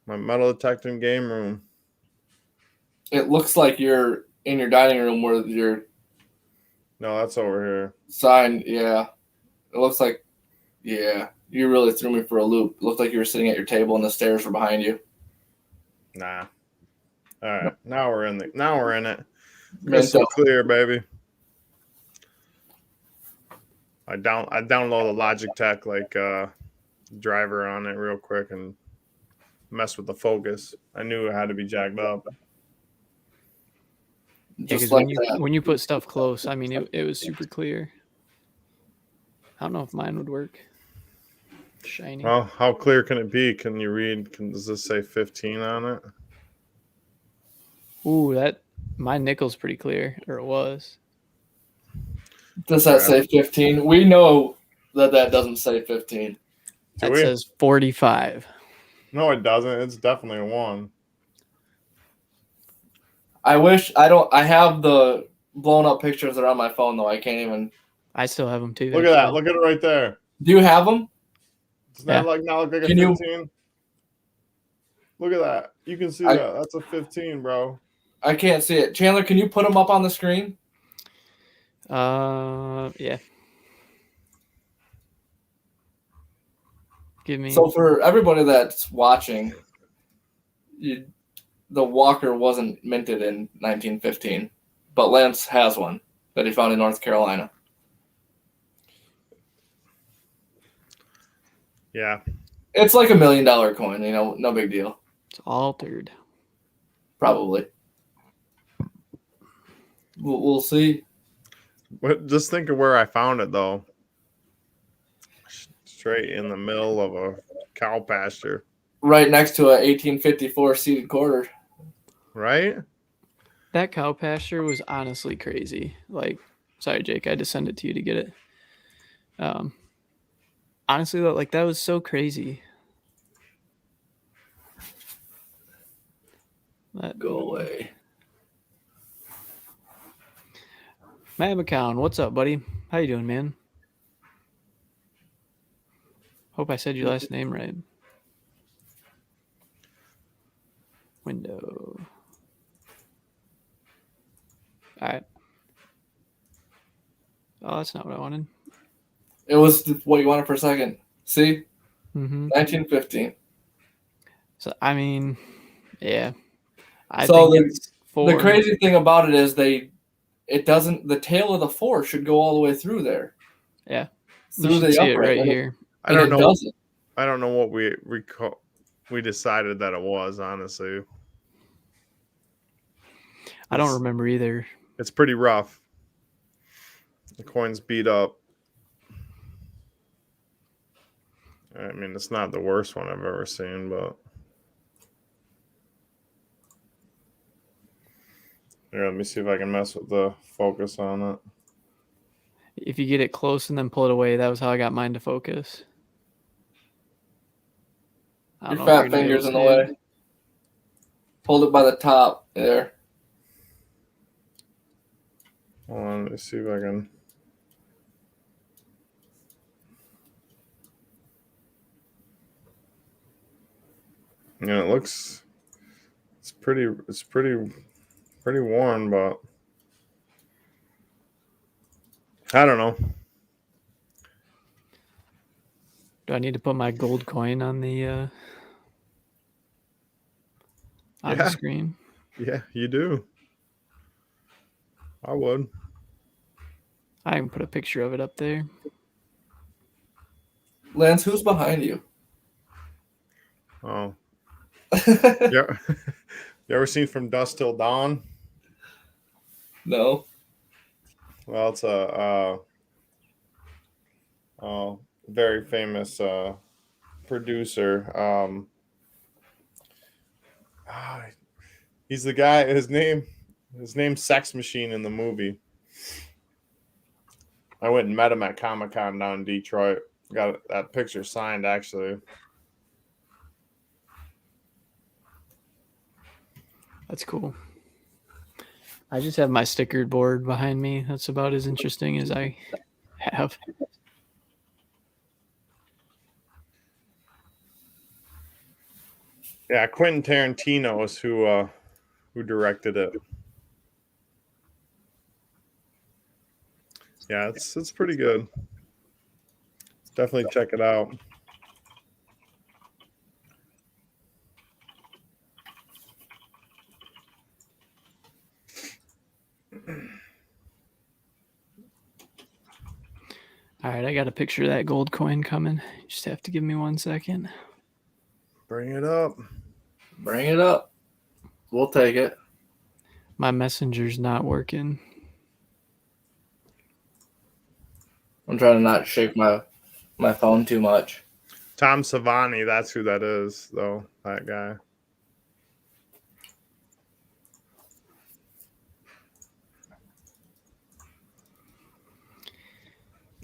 My metal detecting game room. It looks like you're in your dining room where your No, that's over here. sign. Yeah, it looks like. Yeah, you really threw me for a loop. It looked like you were sitting at your table and the stairs were behind you. Nah. All right, now we're in it. Minto. Crystal clear, baby. I download a Logitech driver on it real quick and mess with the focus. I knew it had to be jacked up. Just Yeah, like when you put stuff close, I mean, it was super clear. I don't know if mine would work. Shiny. Well, how clear can it be? Can you read? Does this say 15 on it? Ooh, my nickel's pretty clear, or it was. Does that say 15? We know that doesn't say 15. That says 45. No, it doesn't. It's definitely a 1. I have the blown up pictures that are on my phone though. I can't even. I still have them too. Look at that. Look at it right there. Do you have them? Does that now look like a 15? Look at that. You can see that. That's a 15, bro. I can't see it. Chandler, can you put them up on the screen? Yeah. So for everybody that's watching, the Walker wasn't minted in 1915, but Lance has one that he found in North Carolina. Yeah. It's like $1 million coin, no big deal. It's altered. Probably. We'll see. But just think of where I found it, though. Straight in the middle of a cow pasture. Right next to a 1854 seated quarter. Right? That cow pasture was honestly crazy. Sorry, Jake, I had to send it to you to get it. Honestly, though, that was so crazy. Go away. Matt McCown, what's up, buddy? How you doing, man? Hope I said your last name right. Window. All right. Oh, that's not what I wanted. It was what you wanted for a second. See? Mm-hmm. 1915. So I mean, yeah, I So think it's the 4. crazy thing about it is the tail of the 4 should go all the way through there. Yeah, you Through should the see it upright. right here. I don't it know. doesn't. I don't know what we decided that it was, honestly. I don't remember either. It's pretty rough. The coin's beat up. I mean, it's not the worst one I've ever seen, but here, let me see if I can mess with the focus on it. If you get it close and then pull it away, that was how I got mine to focus. I don't Your know if you're fat gonna be able finger's to in the see it. way. Hold it by the top there. Hold on, let me see if I can. Yeah, it looks. It's pretty worn, but I don't know. Do I need to put my gold coin on the Yeah. screen? Yeah, you do. I would. I can put a picture of it up there. Lance, who's behind you? Oh, yeah. You ever seen From Dusk Till Dawn? No. Well, it's a very famous producer. He's the guy. His name's Sex Machine in the movie. I went and met him at Comic-Con down in Detroit. Got that picture signed, actually. That's cool. I just have my stickered board behind me. That's about as interesting as I have. Yeah, Quentin Tarantino is who directed it. Yeah, it's pretty good. Definitely check it out. All right, I got a picture of that gold coin coming. You just have to give me 1 second. Bring it up. Bring it up. We'll take it. My messenger's not working. I'm trying to not shake my phone too much. Tom Savani, that's who that is, though. That guy.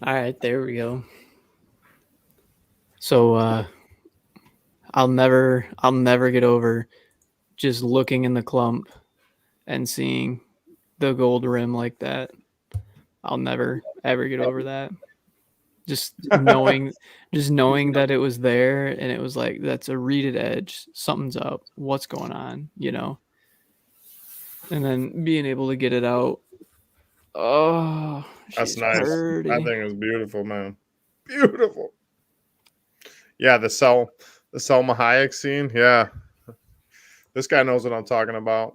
All right, there we go. So I'll never get over just looking in the clump and seeing the gold rim like that. I'll never ever get over that. Just knowing that it was there and it was like, that's a reeded edge. Something's up. What's going on? You know? And then being able to get it out. Oh, That's nice. pretty. That thing is beautiful, man. Beautiful. Yeah, the Selma Hayek scene. Yeah. This guy knows what I'm talking about.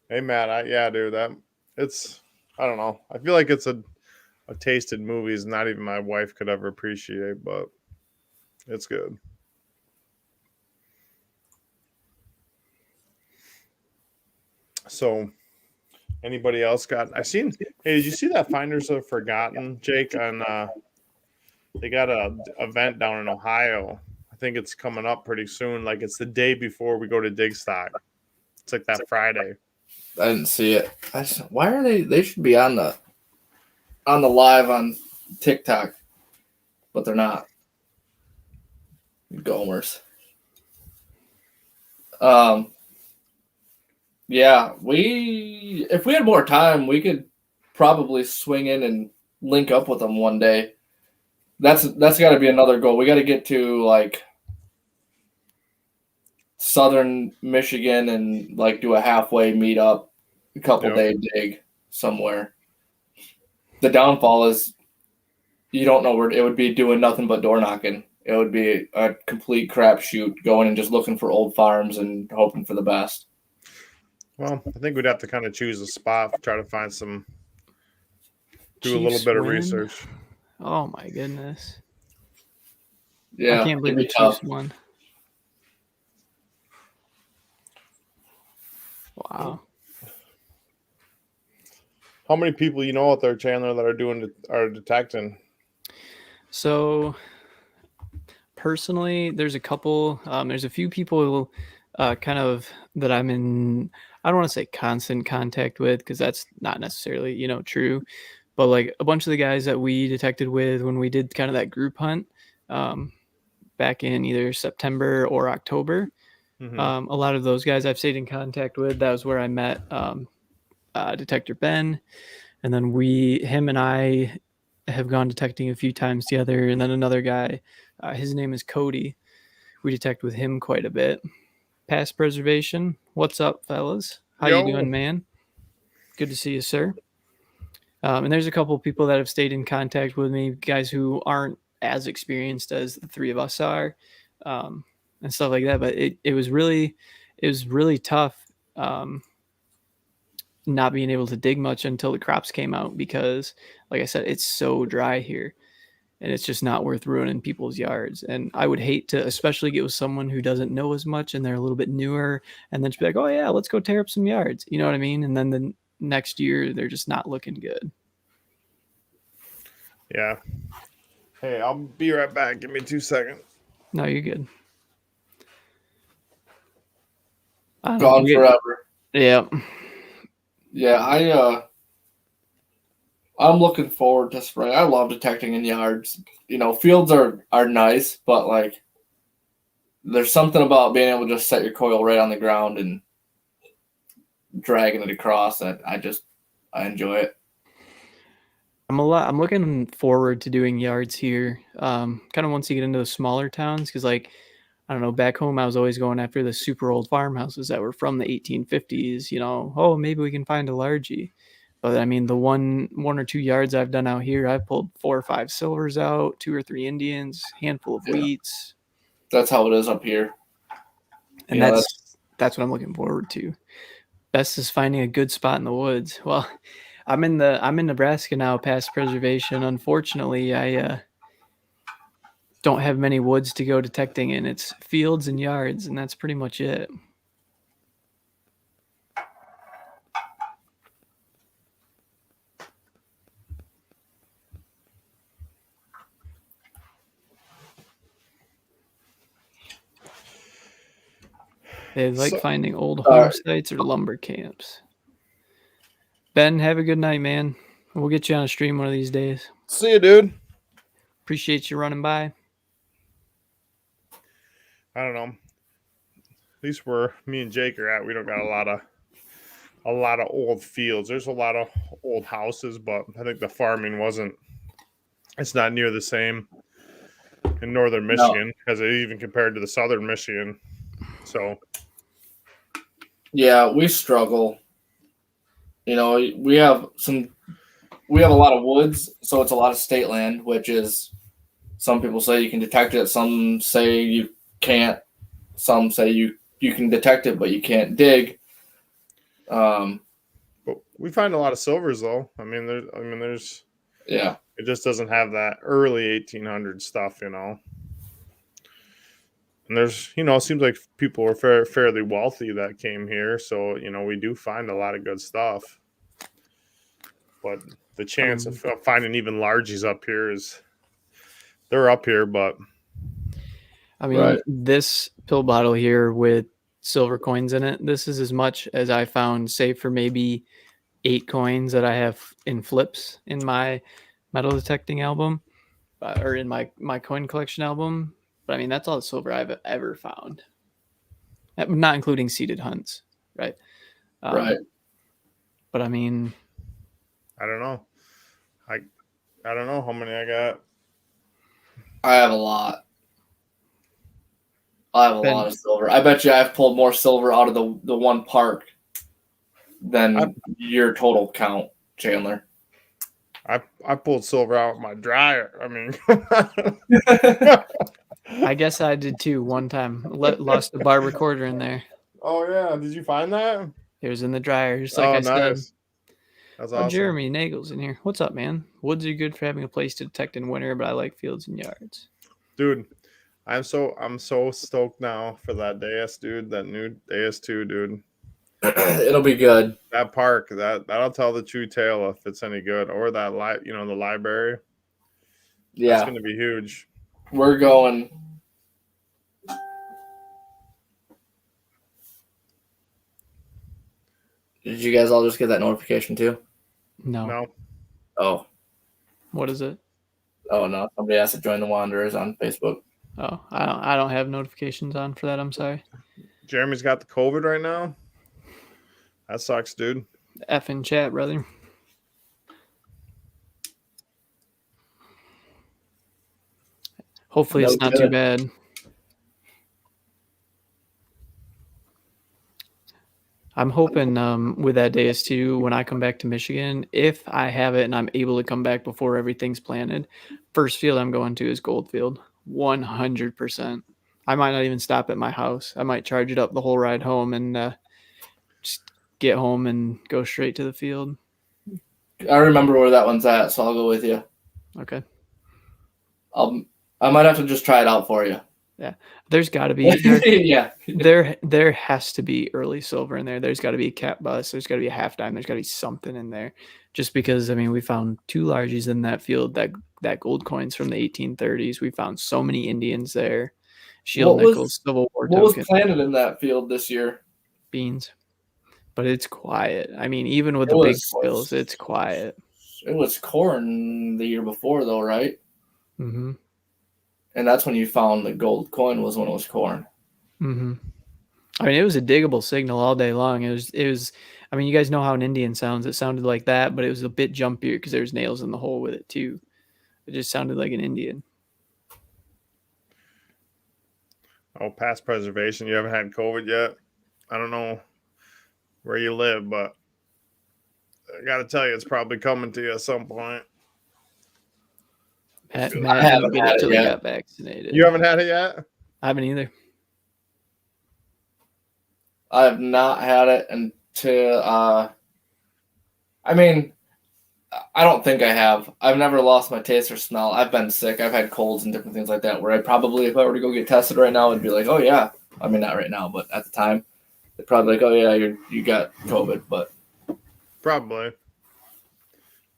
Hey, Matt. Dude, I don't know. I feel like it's a taste in movies not even my wife could ever appreciate, but it's good. So, anybody else got? Hey, did you see that Finders of Forgotten, Jake? On they got a event down in Ohio. I think it's coming up pretty soon. Like it's the day before we go to Digstock. It's like that Friday. I didn't see it. Why are they? They should be on the live on TikTok, but they're not. Gomers. Yeah, if we had more time, we could probably swing in and link up with them one day. That's got to be another goal. We got to get to like southern Michigan and like do a halfway meetup, a couple day dig somewhere. The downfall is you don't know where it would be doing nothing but door knocking. It would be a complete crapshoot going and just looking for old farms and hoping for the best. Well, I think we'd have to kind of choose a spot, try to find some, do a little Chiefs bit of win? research. Oh my goodness. Yeah, I can't believe it'd the be tough. Chiefs won. Wow. How many people you know out there, Chandler, that are detecting? So personally, there's a couple. There's a few people, kind of that I'm in. I don't want to say constant contact with because that's not necessarily true, but like a bunch of the guys that we detected with when we did kind of that group hunt, back in either September or October. Mm-hmm. A lot of those guys I've stayed in contact with. That was where I met Detector Ben, and then him and I have gone detecting a few times together. And then another guy, his name is Cody. We detect with him quite a bit. Past preservation. What's up, fellas? How you doing, man? Good to see you, sir. And there's a couple of people that have stayed in contact with me, guys who aren't as experienced as the three of us are, and stuff like that. But it was really tough, not being able to dig much until the crops came out because, like I said, it's so dry here. And it's just not worth ruining people's yards. And I would hate to, especially get with someone who doesn't know as much and they're a little bit newer, and then just be like, oh, yeah, let's go tear up some yards. You know what I mean? And then the next year, they're just not looking good. Yeah. Hey, I'll be right back. Give me 2 seconds. No, you're good. Gone forever. Yeah. Yeah, I'm looking forward to spring. I love detecting in yards. Fields are nice, but like there's something about being able to just set your coil right on the ground and dragging it across that I enjoy it. I'm looking forward to doing yards here. Kind of once you get into the smaller towns, because like I don't know, back home I was always going after the super old farmhouses that were from the 1850s. Oh, maybe we can find a largie. But I mean, the one or two yards I've done out here, I've pulled 4 or 5 silvers out, 2 or 3 Indians, handful of wheats. That's how it is up here. And that's what I'm looking forward to. Best is finding a good spot in the woods. Well, I'm in Nebraska now, past preservation. Unfortunately, I don't have many woods to go detecting in. It's fields and yards, and that's pretty much it. They like finding old home sites or lumber camps. Ben, have a good night, man. We'll get you on a stream one of these days. See you, dude. Appreciate you running by. I don't know. At least where me and Jake are at, we don't got a lot of old fields. There's a lot of old houses, but I think the farming it's not near the same in northern Michigan as it even compared to the southern Michigan. So yeah, we struggle. We have a lot of woods, so it's a lot of state land, which is some people say you can detect it, some say you can't, some say you can detect it but you can't dig. But we find a lot of silvers though. There's yeah. It just doesn't have that early 1800 stuff, And there's, it seems like people are fairly wealthy that came here. So, we do find a lot of good stuff. But the chance of finding even largies up here they're up here, but. I mean, This pill bottle here with silver coins in it, this is as much as I found, save for maybe 8 coins that I have in flips in my metal detecting album, or in my coin collection album. But I mean, that's all the silver I've ever found, not including seeded hunts, right? Right. But I mean, I don't know. I don't know how many I got. I have a lot. I have a lot of silver. I bet you I've pulled more silver out of the one park than your total count, Chandler. I pulled silver out with my dryer. I mean, I guess I did too one time. Lost the bar recorder in there. oh yeah, did you find that? It was in the dryer, just like Oh, I said. nice. That's Oh, awesome. Jeremy Nagel's in here. What's up, man? Woods are good for having a place to detect in winter, but I like fields and yards. Dude, I'm so stoked now for that Deus, dude. That new Deus 2, dude. It'll be good. That park, that'll tell the true tale if it's any good. Or that the library. That's Yeah, gonna be huge. we're going. Did you guys all just get that notification too? No. No. Oh, What is it? oh no! Somebody has to join the Wanderers on Facebook. Oh, I don't have notifications on for that. I'm sorry. Jeremy's got the COVID right now. That sucks, dude. F in chat, brother. Hopefully it's No not too good. bad. I'm hoping with that Deus 2, when I come back to Michigan, if I have it and I'm able to come back before everything's planted, first field I'm going to is Goldfield. 100%. I might not even stop at my house. I might charge it up the whole ride home and just get home and go straight to the field. I remember where that one's at, so I'll go with you. Okay. I might have to just try it out for you. There's got to be Yeah. there has to be early silver in there. There's got to be a cap bus. There's got to be a half dime. There's got to be something in there. Just because I mean, we found 2 largies in that field that gold coins from the 1830s. We found so many Indians there. Shield What was- nickels, Civil War What was token, planted in that field this year? beans. But it's quiet. I mean, even with It the big was- spoils, it's quiet. It was corn the year before, though, right? Mm-hmm. And that's when you found the gold coin was when it was corn. Mm-hmm. I mean, it was a diggable signal all day long. It was. I mean, you guys know how an Indian sounds. It sounded like that, but it was a bit jumpier because there's nails in the hole with it too. It just sounded like an Indian. Oh, past preservation. You haven't had COVID yet? I don't know where you live, but I got to tell you, it's probably coming to you at some point. Matt I didn't haven't get had it it till he yet. got vaccinated. You haven't had it yet? I haven't either. I have not had it until. I mean, I don't think I have. I've never lost my taste or smell. I've been sick. I've had colds and different things like that. Where I probably, if I were to go get tested right now, it'd be like, oh yeah. I mean, not right now, but at the time, they'd probably like, oh yeah, you got COVID. But Probably.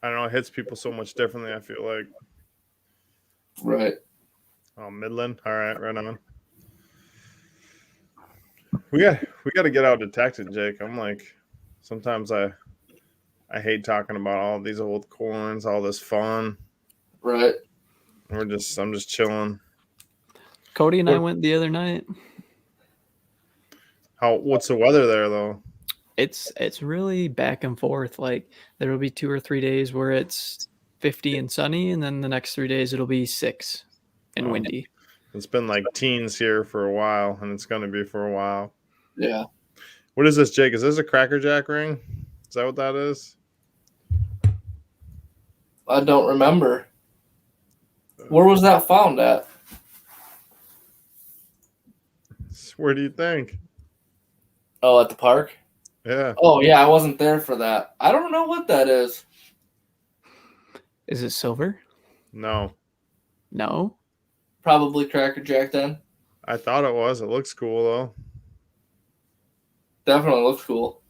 I don't know. It hits people so much differently, I feel like. right. Oh, Midland. All right, right on. We got to get out detected, Jake. I'm like, sometimes I hate talking about all these old corns, all this fun. Right. I'm just chilling. Cody and I went the other night. What's the weather there though? It's really back and forth. Like there will be 2 or 3 days where it's 50 and sunny, and then the next 3 days it'll be 6 and windy. It's been like teens here for a while, and it's going to be for a while. Yeah. What is this, Jake? Is this a Cracker Jack ring? Is that what that is? I don't remember. Where was that found at? Where do you think? Oh, at the park? Yeah. Oh, yeah, I wasn't there for that. I don't know what that is. Is it silver? No. No. Probably Cracker Jack then. I thought it was. It looks cool though. Definitely looks cool.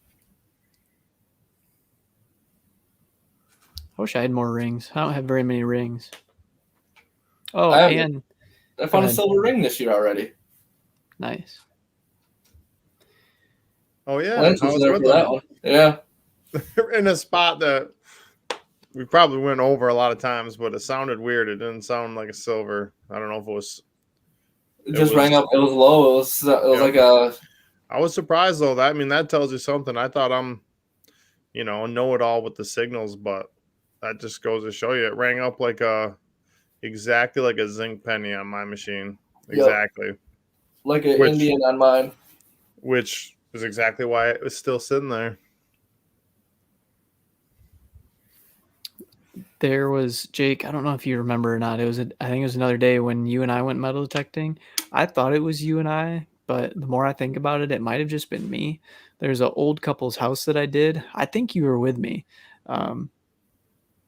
I wish I had more rings. I don't have very many rings. Oh, I and I found a ahead. silver ring this year already. nice. Oh yeah. Lance I was was there with for that one. Yeah. them. In a spot that we probably went over a lot of times, but it sounded weird. It didn't sound like a silver. I don't know if it was. It just was- rang up. It was low. It was Yep. like a. I was surprised though. That tells you something. I thought I'm, know it all with the signals, but that just goes to show you it rang up exactly like a zinc penny on my machine. Yep. Exactly. Like an Which- Indian on mine. Which is exactly why it was still sitting there. there was Jake. I don't know if you remember or not. I think it was another day when you and I went metal detecting. I thought it was you and I, but the more I think about it, it might have just been me. There's an old couple's house that I did. I think you were with me, but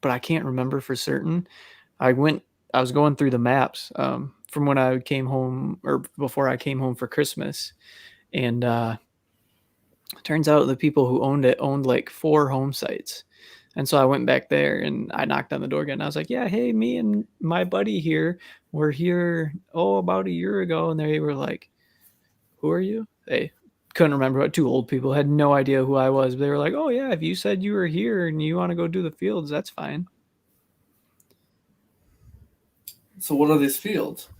I can't remember for certain. I was going through the maps from when I came home or before I came home for Christmas, and turns out the people who owned it owned like 4 home sites. And so I went back there and I knocked on the door again. I was like, yeah, hey, me and my buddy here were here, about a year ago. And they were like, who are you? They couldn't remember what 2 old people had no idea who I was. But they were like, oh, yeah, if you said you were here and you want to go do the fields, that's fine. So what are these fields?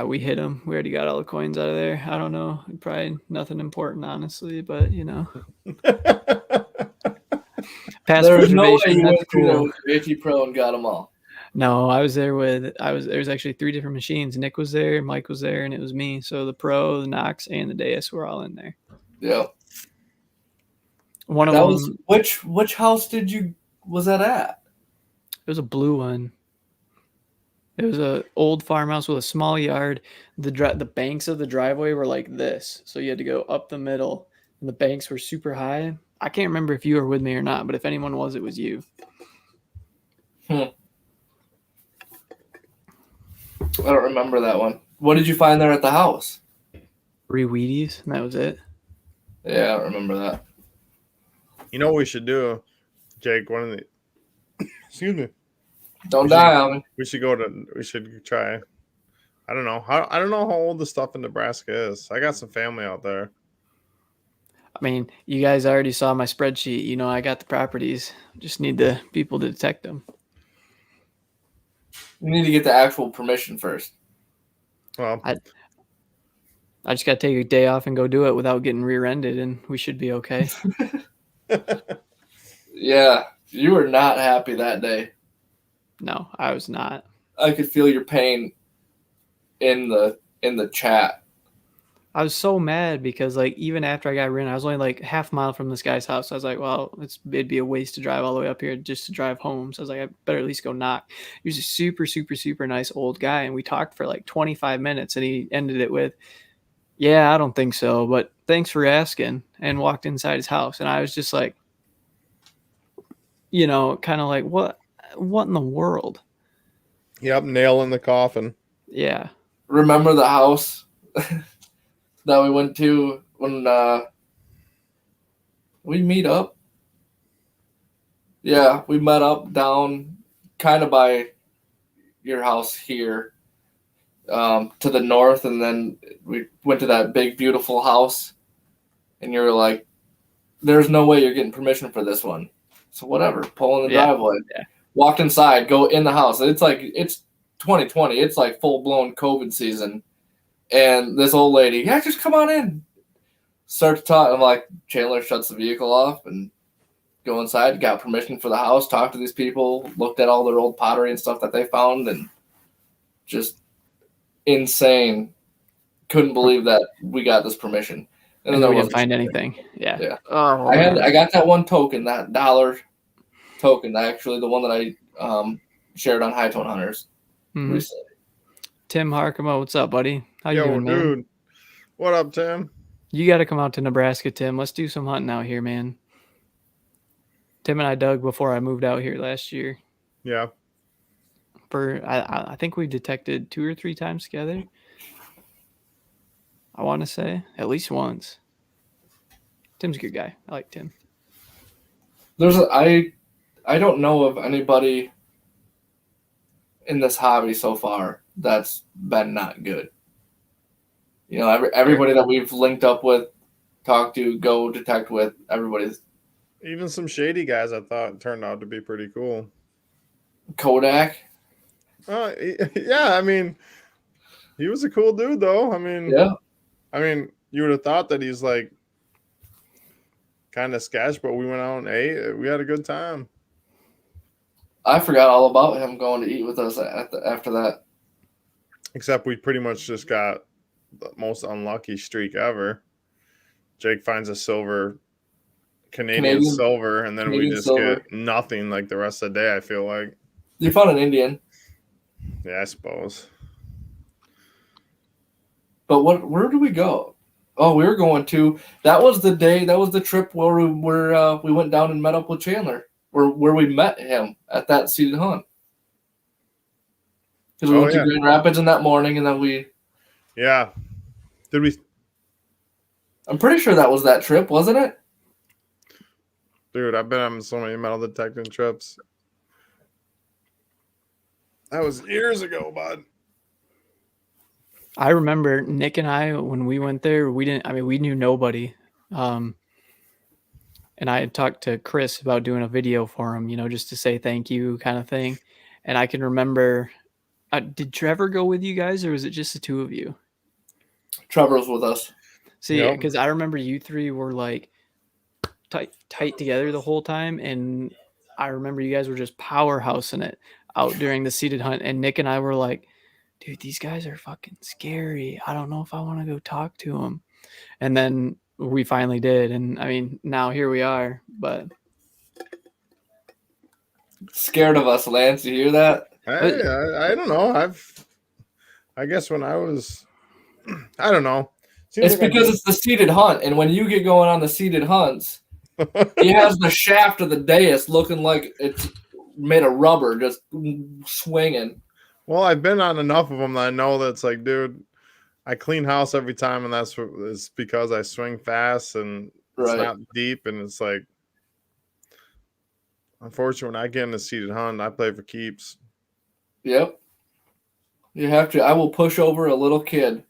We hit them. We already got all the coins out of there. I don't know. Probably nothing important, honestly, but past There's no way preservation, you that's went through there cool. with your AP Pro and got them all. No, there was actually 3 different machines. Nick was there, Mike was there, and it was me. So the Pro, the Knox, and the Deus were all in there. Yeah. One of That them was which house was that at? it was a blue one. It was a old farmhouse with a small yard. The banks of the driveway were like this, so you had to go up the middle, and the banks were super high. I can't remember if you were with me or not, but if anyone was, it was you. I don't remember that one. What did you find there at the house? 3 Wheaties, and that was it. Yeah, I don't remember that. You know what we should do, Jake? Excuse me. Don't die on me. We should try. I don't know. I don't know how old the stuff in Nebraska is. I got some family out there. I mean, you guys already saw my spreadsheet. I got the properties. Just need the people to detect them. We need to get the actual permission first. Well, I just got to take a day off and go do it without getting rear-ended, and we should be okay. Yeah, you were not happy that day. No, I was not. I could feel your pain in the chat. I was so mad because, even after I got rid, I was only like half a mile from this guy's house. So I was like, well, it'd be a waste to drive all the way up here just to drive home. So I was like, I better at least go knock. He was a super, super, super nice old guy, and we talked for like 25 minutes, and he ended it with, yeah, I don't think so, but thanks for asking, and walked inside his house. And I was just like, kind of like, what in the world? Yep, nail in the coffin. Yeah. Remember the house that we went to when we meet up? Yeah, we met up down kind of by your house here to the north, and then we went to that big, beautiful house, and you were like, there's no way you're getting permission for this one. So whatever, pull in the driveway. Yeah. Walked inside, go in the house. It's 2020. It's like full-blown COVID season. And this old lady, yeah, just come on in. Start to talk. I'm like, Chandler shuts the vehicle off and go inside. Got permission for the house. Talked to these people. Looked at all their old pottery and stuff that they found. And just insane. Couldn't believe that we we got this permission. And then we didn't find anything. Yeah. Yeah. Oh, I got that one token, that $1 token, actually, the one that I shared on High Tone Hunters recently. Tim Harkema, what's up, buddy? How you doing, man? Dude. What up, Tim? You got to come out to Nebraska, Tim. Let's do some hunting out here, man. Tim and I dug before I moved out here last year. Yeah. I think we detected 2 or 3 times together. I want to say at least once. Tim's a good guy. I like Tim. I don't know of anybody in this hobby so far that's been not good. Everybody that we've linked up with, talked to, go detect with, everybody's. Even some shady guys I thought turned out to be pretty cool. Kodak. Yeah, I mean, he was a cool dude, though. Yeah. You would have thought that he's like kind of sketch, but we went out and ate. We had a good time. I forgot all about him going to eat with us after that. Except we pretty much just got the most unlucky streak ever. Jake finds a silver Canadian silver, and then we Canadian just silver. get nothing like the rest of the day, I feel like. You found an Indian. Yeah, I suppose. But where do we go? Oh, we were going to. That was the day. That was the trip where we went down and met up with Chandler, where we met him at that seated hunt. Because we went to Grand Rapids in that morning, and then we. Yeah. Did we? I'm pretty sure that was that trip, wasn't it? Dude, I've been on so many metal detecting trips. That was years ago, bud. I remember Nick and I, when we went there, we knew nobody. And I had talked to Chris about doing a video for him, just to say thank you kind of thing. And I can remember, did Trevor go with you guys, or was it just the two of you? Trevor was with us. See, because I remember you three were like tight together the whole time. And I remember you guys were just powerhousing it out during the seated hunt. And Nick and I were like, dude, these guys are fucking scary. I don't know if I want to go talk to them. And then we finally did. And I mean, now here we are, but. Scared of us, Lance. You hear that? I don't know. I guess when I was, I don't know. It's because it's the seated hunt. And when you get going on the seated hunts, he has the shaft of the dais looking like it's made of rubber, just swinging. Well, I've been on enough of them that I know that it's like, dude, I clean house every time, and it's because I swing fast and it's not deep, and it's like, unfortunately, when I get in a seated hunt, I play for keeps. Yep. You have to. I will push over a little kid.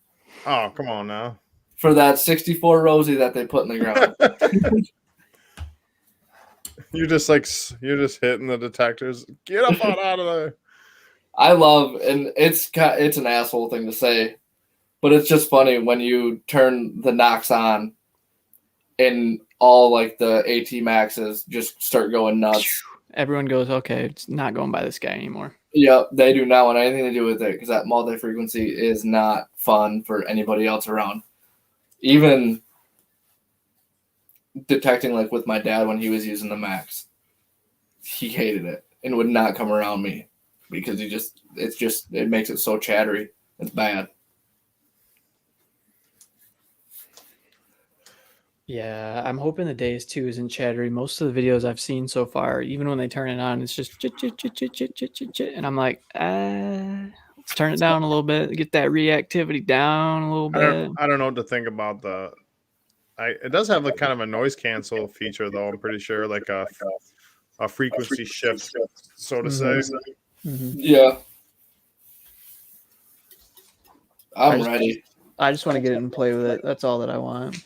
Oh, come on now. For that 64 Rosie that they put in the ground. you're just hitting the detectors. Get up out of there. I love, and it's an asshole thing to say, but it's just funny when you turn the knocks on and all like the AT Maxes just start going nuts. Everyone goes, okay, it's not going by this guy anymore. Yep, they do not want anything to do with it because that multi-frequency is not fun for anybody else around. Even detecting like with my dad when he was using the Max, he hated it and would not come around me because it makes it so chattery. It's bad. Yeah, I'm hoping the Days 2 isn't chattery. Most of the videos I've seen so far, even when they turn it on, it's just chit, chit, chit, chit, chit, chit, chit, chit. And I'm like, let's turn it down a little bit, get that reactivity down a little bit. I don't know what to think about it does have like kind of a noise cancel feature, though. I'm pretty sure, like a frequency shift, so to say. Mm-hmm. Yeah. I'm ready. I just want to get it and play with it. That's all that I want.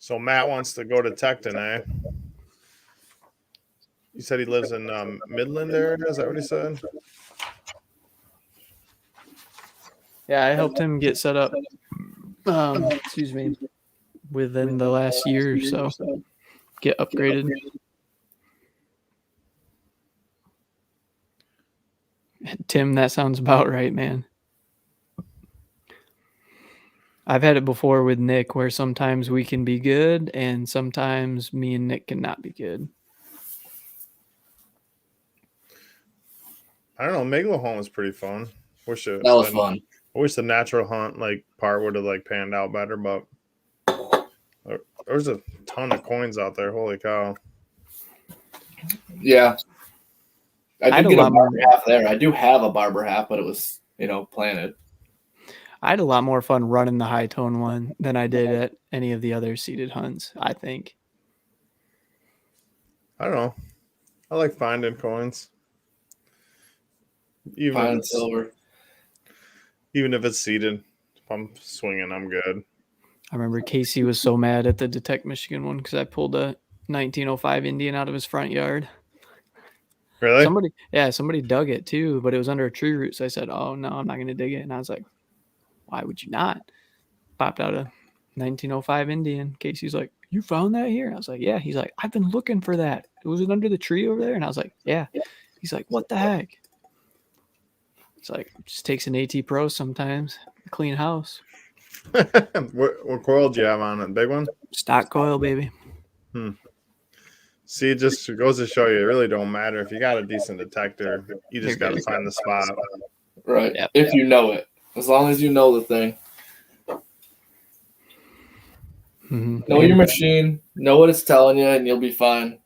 So Matt wants to go detecting, eh? You said he lives in Midland area? Is that what he said? Yeah, I helped him get set up, excuse me, within the last year or so. Get upgraded. Tim, that sounds about right, man. I've had it before with Nick where sometimes we can be good and sometimes me and Nick cannot be good. I don't know. Megalahome is pretty fun. That was fun. I wish the natural hunt part would have panned out better, but there's a ton of coins out there. Holy cow. Yeah. I did get a barber half there. I do have a barber half, but it was, planted. I had a lot more fun running the high tone one than I did at any of the other seated hunts, I think. I don't know. I like finding coins. Finding silver. Even if it's seated, if I'm swinging, I'm good. I remember Casey was so mad at the Detect Michigan one because I pulled a 1905 Indian out of his front yard. Really? Somebody dug it too, but it was under a tree root. So I said, oh, no, I'm not going to dig it. And I was like, why would you not? Popped out a 1905 Indian. Casey's like, you found that here? I was like, yeah. He's like, I've been looking for that. Was it under the tree over there? And I was like, yeah. He's like, what the heck? It's like, it just takes an AT Pro sometimes. Clean house. What coil do you have on it? Big one? Stock coil, baby. See, it just goes to show you it really don't matter. If you got a decent detector, you just got to find the spot. Right. Yep. If you know it. As long as you know the thing. Mm-hmm. Know your machine, know what it's telling you, and you'll be fine.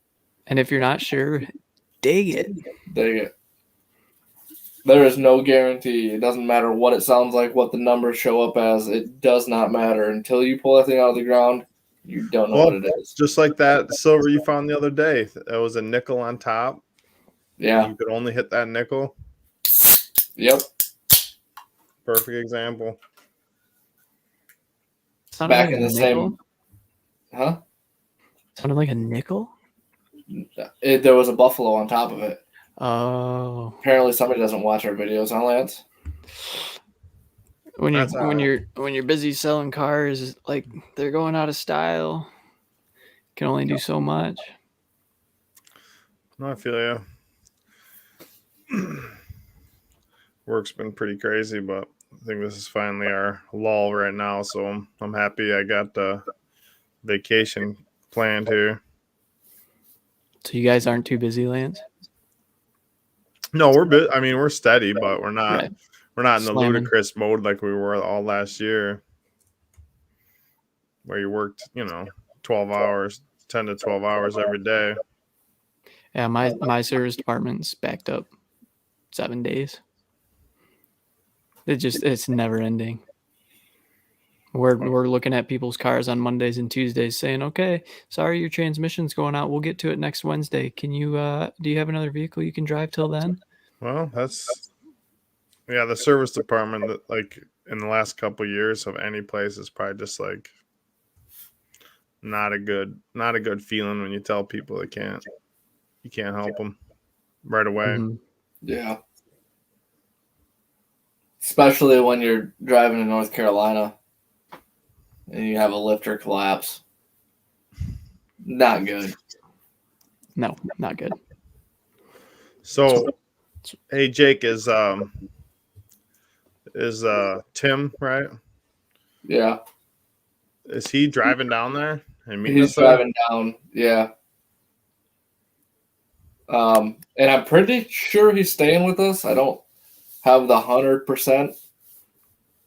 And if you're not sure, dig it. Dig it. There is no guarantee. It doesn't matter what it sounds like, what the numbers show up as. It does not matter. Until you pull that thing out of the ground, you don't know what it is. Just like that silver you found the other day. It was a nickel on top. Yeah. You could only hit that nickel. Yep. Perfect example. Sounded Back like in a the nickel? same. Huh? Sounded like a nickel? There was a buffalo on top of it. Oh. Apparently, somebody doesn't watch our videos, huh, Lance? When That's all right. you're busy selling cars, like they're going out of style. Can only do so much. No, I feel you. Work's been pretty crazy, but I think this is finally our lull right now. So I'm happy I got the vacation planned here. So you guys aren't too busy, Lance? No, I mean, we're steady, but we're not. Right. We're not in the Slamming. ludicrous mode like we were all last year, where you worked, 12 hours, 10 to 12 hours every day. Yeah, my service department's backed up 7 days. It's never ending. We're looking at people's cars on Mondays and Tuesdays saying, okay, sorry, your transmission's going out. We'll get to it next Wednesday. Can you do you have another vehicle you can drive till then? Well, the service department that, like, in the last couple of years of any place is probably just like not a good feeling when you tell people you can't help them right away. Mm-hmm. Yeah. Especially when you're driving to North Carolina and you have a lifter collapse. Not good. No, not good. So, hey, Jake, is Tim, right? Yeah. Is he driving down there and meeting He's us there? driving down. Yeah. And I'm pretty sure he's staying with us. I don't have the 100%,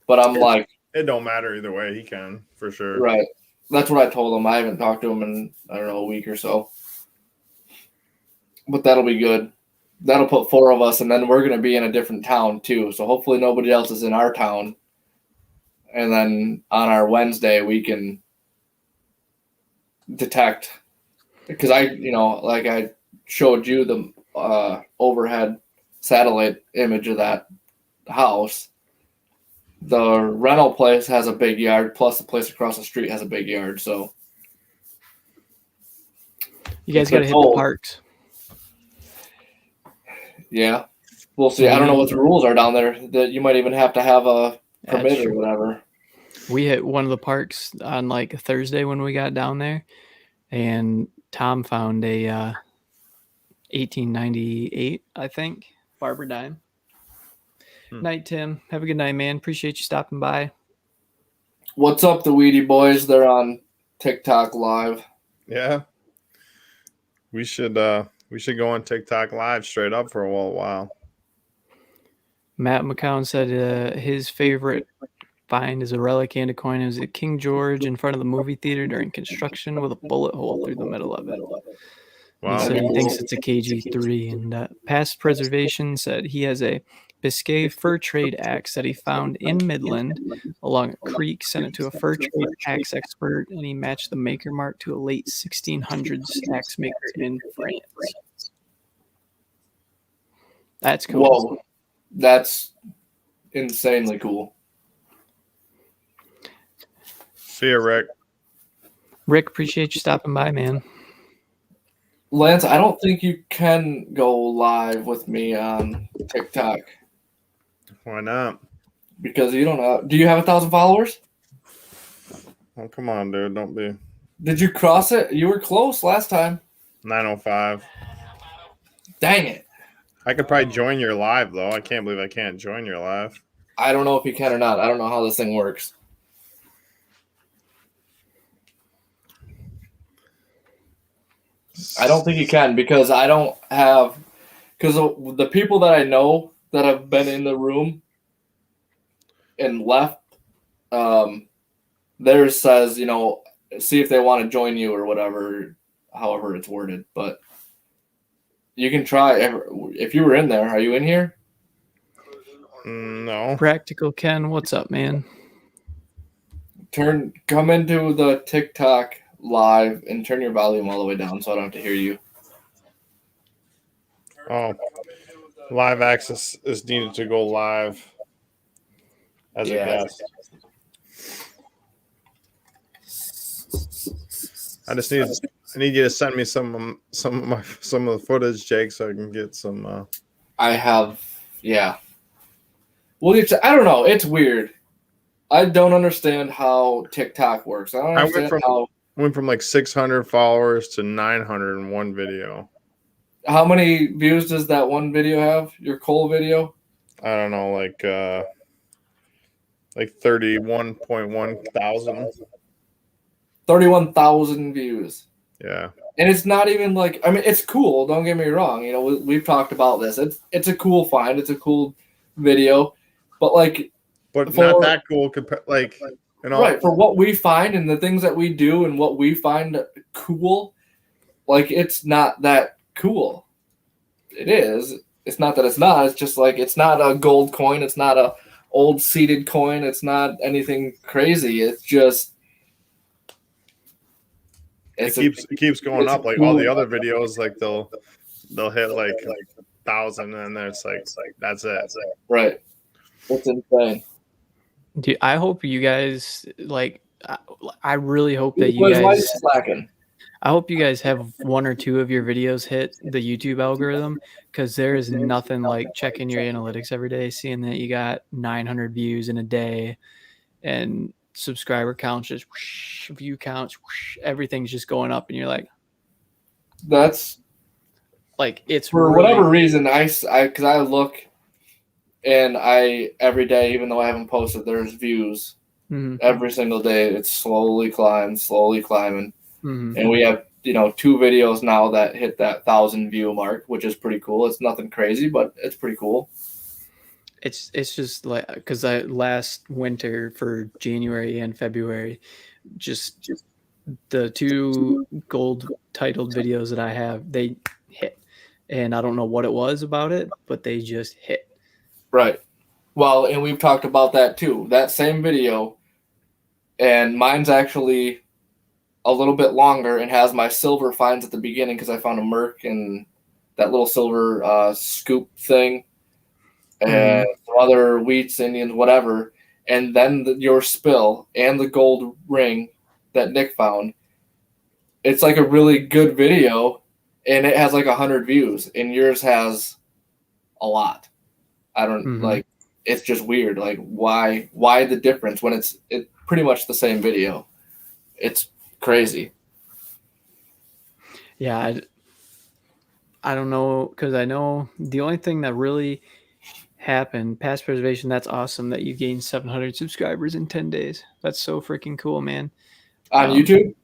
but I'm like, It don't matter either way. He can for sure. right. That's what I told him. I haven't talked to him in, I don't know, a week or so. But that'll be good. That'll put 4 of us, and then we're going to be in a different town too. So hopefully nobody else is in our town. And then on our Wednesday, we can detect. Because like I showed you the overhead satellite image of that house. The rental place has a big yard, plus the place across the street has a big yard. So You guys got to hit the parks. Yeah, we'll see. I don't know what the rules are down there. That you might even have to have a permit or whatever. We hit one of the parks on like a Thursday when we got down there, and Tom found a 1898, I think, Barber dime. Night, Tim. Have a good night, man. Appreciate you stopping by. What's up, the Weedy Boys? They're on TikTok live. Yeah, we should go on TikTok live straight up for a while. Matt McCown said his favorite find is a relic and a coin. It was at King George in front of the movie theater during construction with a bullet hole through the middle of it. Wow. He said he thinks it's a KG3. And Past Preservation said he has a Biscay fur trade axe that he found in Midland along a creek, sent it to a fur trade axe expert, and he matched the maker mark to a late 1600s axe maker in France. That's cool. Whoa, that's insanely cool. See you, Rick. Rick, appreciate you stopping by, man. Lance, I don't think you can go live with me on TikTok. Why not? Because you don't have. Do you have 1,000 followers? Oh, come on, dude. Don't be. Did you cross it? You were close last time. 905. Dang it. I could probably join your live, though. I can't believe I can't join your live. I don't know if you can or not. I don't know how this thing works. I don't think you can because I don't have because the people that I know that have been in the room and left, theirs says, see if they want to join you or whatever, however it's worded. But you can try if you were in there. Are you in here? No. Practical Ken, what's up, man? Come into the TikTok live and turn your volume all the way down so I don't have to hear you. Oh, live access is needed to go live as a guest. I need you to send me some of the footage, Jake, so I can get some. I have, yeah. Well, I don't know. It's weird. I don't understand how TikTok works. I don't understand went from like 600 followers to 900 in one video. How many views does that one video have? Your Cole video? I don't know, like 31.1 thousand. 31,000 views. Yeah. And it's not even like, I mean, it's cool. Don't get me wrong. We've talked about this. It's a cool find. It's a cool video, but not that cool. Right, for what we find and the things that we do and what we find cool, it's not that cool. It is. It's not that it's not. It's just it's not a gold coin. It's not a old seeded coin. It's not anything crazy. It's just. It keeps going up. Like all the other videos, they'll hit like 1,000, and then it's like that's it. Right. It's insane. Dude, I hope you guys I really hope that you guys slacking. I hope you guys have one or two of your videos hit the YouTube algorithm, because there is nothing like checking your analytics every day, seeing that you got 900 views in a day and subscriber counts, just whoosh, view counts, whoosh, everything's just going up, and you're like, that's it's for really, whatever reason. because I look and every day, even though I haven't posted, there's views every single day. It's slowly climbing. And we have, 2 videos now that hit that 1,000 view mark, which is pretty cool. It's nothing crazy, but it's pretty cool. It's just because last winter for January and February, just the 2 gold titled videos that I have, they hit, and I don't know what it was about it, but they just hit. Right. Well, and we've talked about that too. That same video, and mine's actually a little bit longer and has my silver finds at the beginning because I found a Merc and that little silver scoop thing and some other wheats, Indians, whatever. And then your spill and the gold ring that Nick found. It's like a really good video, and it has 100 views, and yours has a lot. I don't it's just weird. Why the difference when it's pretty much the same video? It's crazy. Yeah, I don't know, because I know the only thing that really happened, past preservation, that's awesome that you gained 700 subscribers in 10 days. That's so freaking cool, man. On YouTube?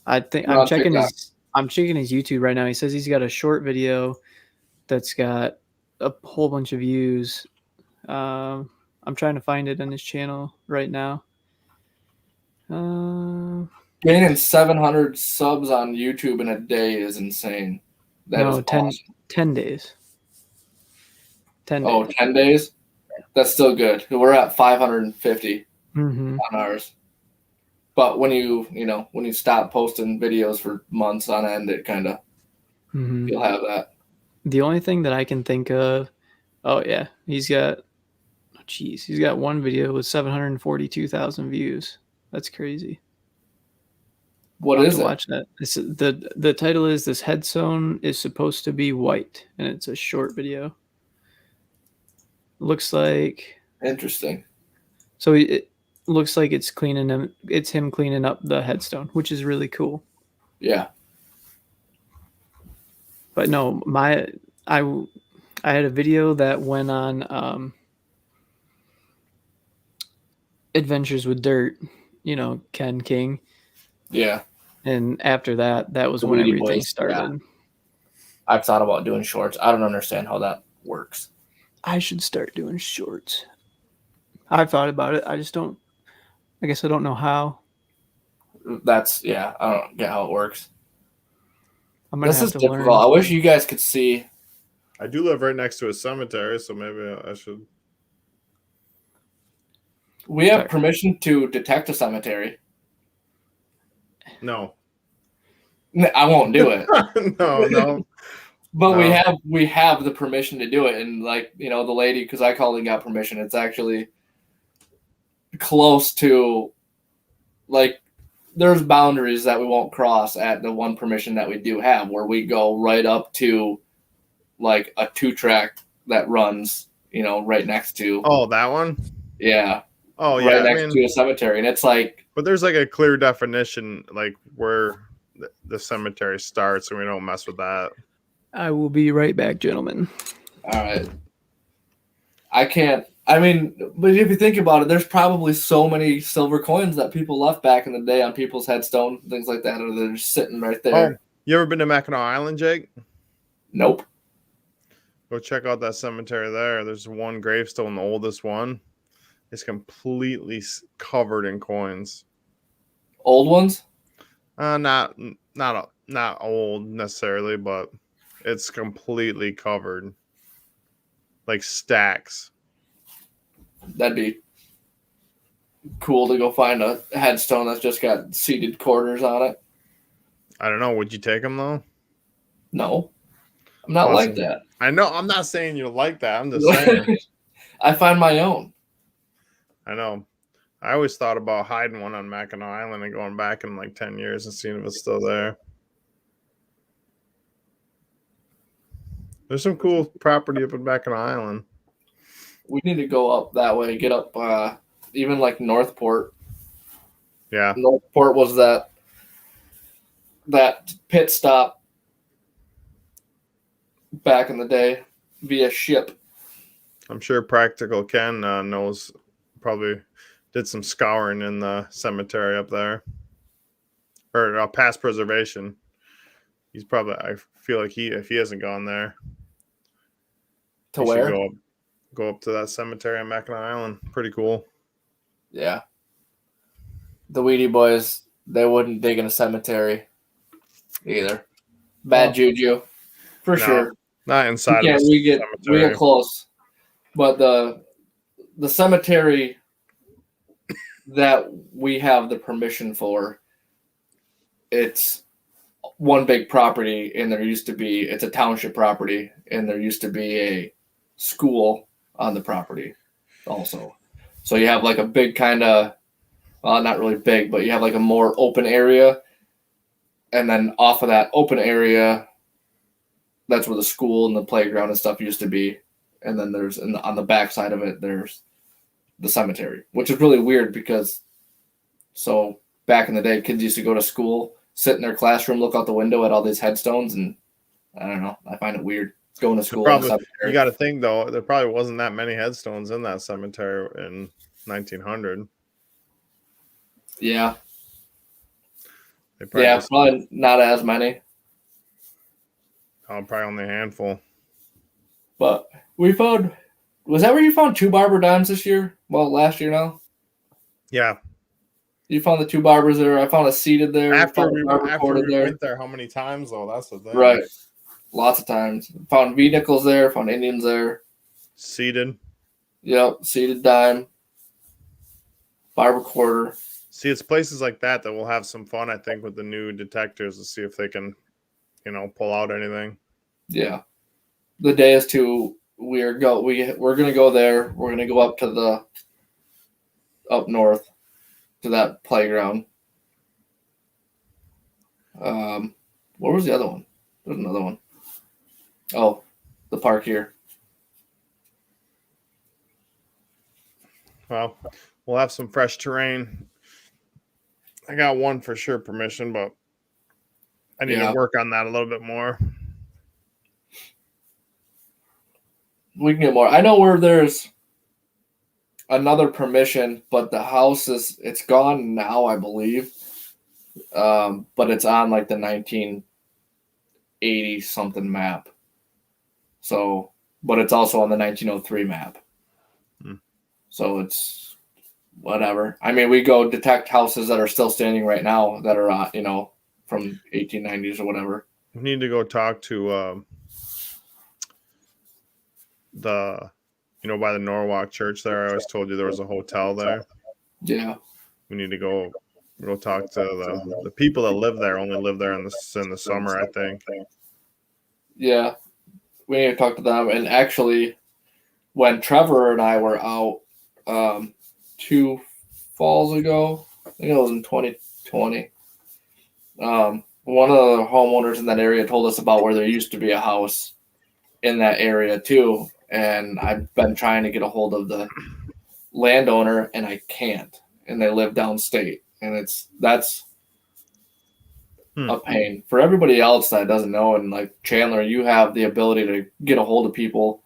I think I'm checking his YouTube right now. He says he's got a short video that's got a whole bunch of views. I'm trying to find it on his channel right now. Gaining 700 subs on YouTube in a day is insane. That is 10 awesome. 10 days. 10 days. Oh, 10 days? That's still good. We're at 550 on ours. But when you stop posting videos for months on end, it kind of you'll have that. The only thing that I can think of, he's got one video with 742,000 views. That's crazy. What is it? Watch that. The title is "This Headstone is Supposed to Be White," and it's a short video. Looks like interesting. So it looks like it's him cleaning up the headstone, which is really cool. Yeah. But no, I had a video that went on Adventures with Dirt, Ken King. Yeah. And after that, that was The when Weedy everything Boys, started. I've thought about doing shorts. I don't understand how that works. I should start doing shorts. I've thought about it. I just don't. I guess I don't know how. I don't get how it works. I'm gonna This have is to difficult. learn. I wish you guys could see. I do live right next to a cemetery, so maybe I should. We have Sorry. permission to detect a cemetery. No. I won't do it. No. But No. we have the permission to do it, and like the lady, because I called and got permission. It's actually close to, like, there's boundaries that we won't cross at the one permission that we do have, where we go right up to like a 2-track that runs, right next to. Oh, that one? Yeah. Oh, right yeah. next to a cemetery, and it's like. But there's like a clear definition, like where the cemetery starts, and we don't mess with that. I will be right back, gentlemen. All right. I can't. I mean, but if you think about it, there's probably so many silver coins that people left back in the day on people's headstone, things like that, or they're just sitting right there. Oh, you ever been to Mackinac Island, Jake? Nope. Go check out that cemetery there. There's one gravestone, the oldest one. It's completely covered in coins. Old ones? Not old necessarily, but it's completely covered, like stacks. That'd be cool to go find a headstone that's just got seated quarters on it. I don't know. Would you take them though? No, I'm not Awesome. like that. I know. I'm not saying you're like that. I'm just saying. I find my own. I know. I always thought about hiding one on Mackinac Island and going back in like 10 years and seeing if it's still there. There's some cool property up in Mackinac Island. We need to go up that way, get up even like Northport. Yeah. Northport was that pit stop back in the day via ship. I'm sure Practical Ken knows, probably did some scouring in the cemetery up there. Or past preservation. He's probably, I feel like if he hasn't gone there. To where? Go up to that cemetery on Mackinac Island. Pretty cool. Yeah. The Weedy Boys, they wouldn't dig in a cemetery either. Bad juju. For sure. Not inside Yeah, of a we cemetery. get close. But the cemetery that we have the permission for, it's one big property, and it's a township property, and there used to be a school on the property also. So you have like a big kind of, well, not really big, but you have like a more open area. And then off of that open area, that's where the school and the playground and stuff used to be. And then on the back side of it, there's the cemetery, which is really weird because so back in the day, kids used to go to school, sit in their classroom, look out the window at all these headstones, and I don't know. I find it weird. It's going to school. You got to think though, there probably wasn't that many headstones in that cemetery in 1900. Yeah. Probably not as many. Probably only a handful. But we found. Was that where you found 2 barber dimes this year? Well, last year now. Yeah. You found the 2 barbers there. I found a seated there. After we went there, how many times though? That's the thing. Right. Lots of times. Found V nickels there. Found Indians there. Seated. Yep. Seated dime. Barber quarter. See, it's places like that will have some fun, I think, with the new detectives to see if they can, pull out anything. Yeah. The day is we're gonna go there. We're gonna go up to up north to that playground. What was the other one? There's another one. Oh, the park here. Well, we'll have some fresh terrain. I got one for sure permission, but I need to work on that a little bit more. We can get more. I know where there's another permission, but the house it's gone now, I believe. but it's on like the 1980 something map. So, but it's also on the 1903 map. Hmm. So it's whatever. I mean, we go detect houses that are still standing right now that are, from 1890s or whatever. We need to go talk to the, by the Norwalk Church there. I always told you there was a hotel there. Yeah. We need to go talk to the people that live there. Only live there in the summer, I think. Yeah. We need to talk to them. And actually, when Trevor and I were out 2 falls ago, I think it was in 2020, one of the homeowners in that area told us about where there used to be a house in that area too. And I've been trying to get a hold of the landowner and I can't. And they live downstate. And that's a pain for everybody else that doesn't know. And like Chandler, you have the ability to get a hold of people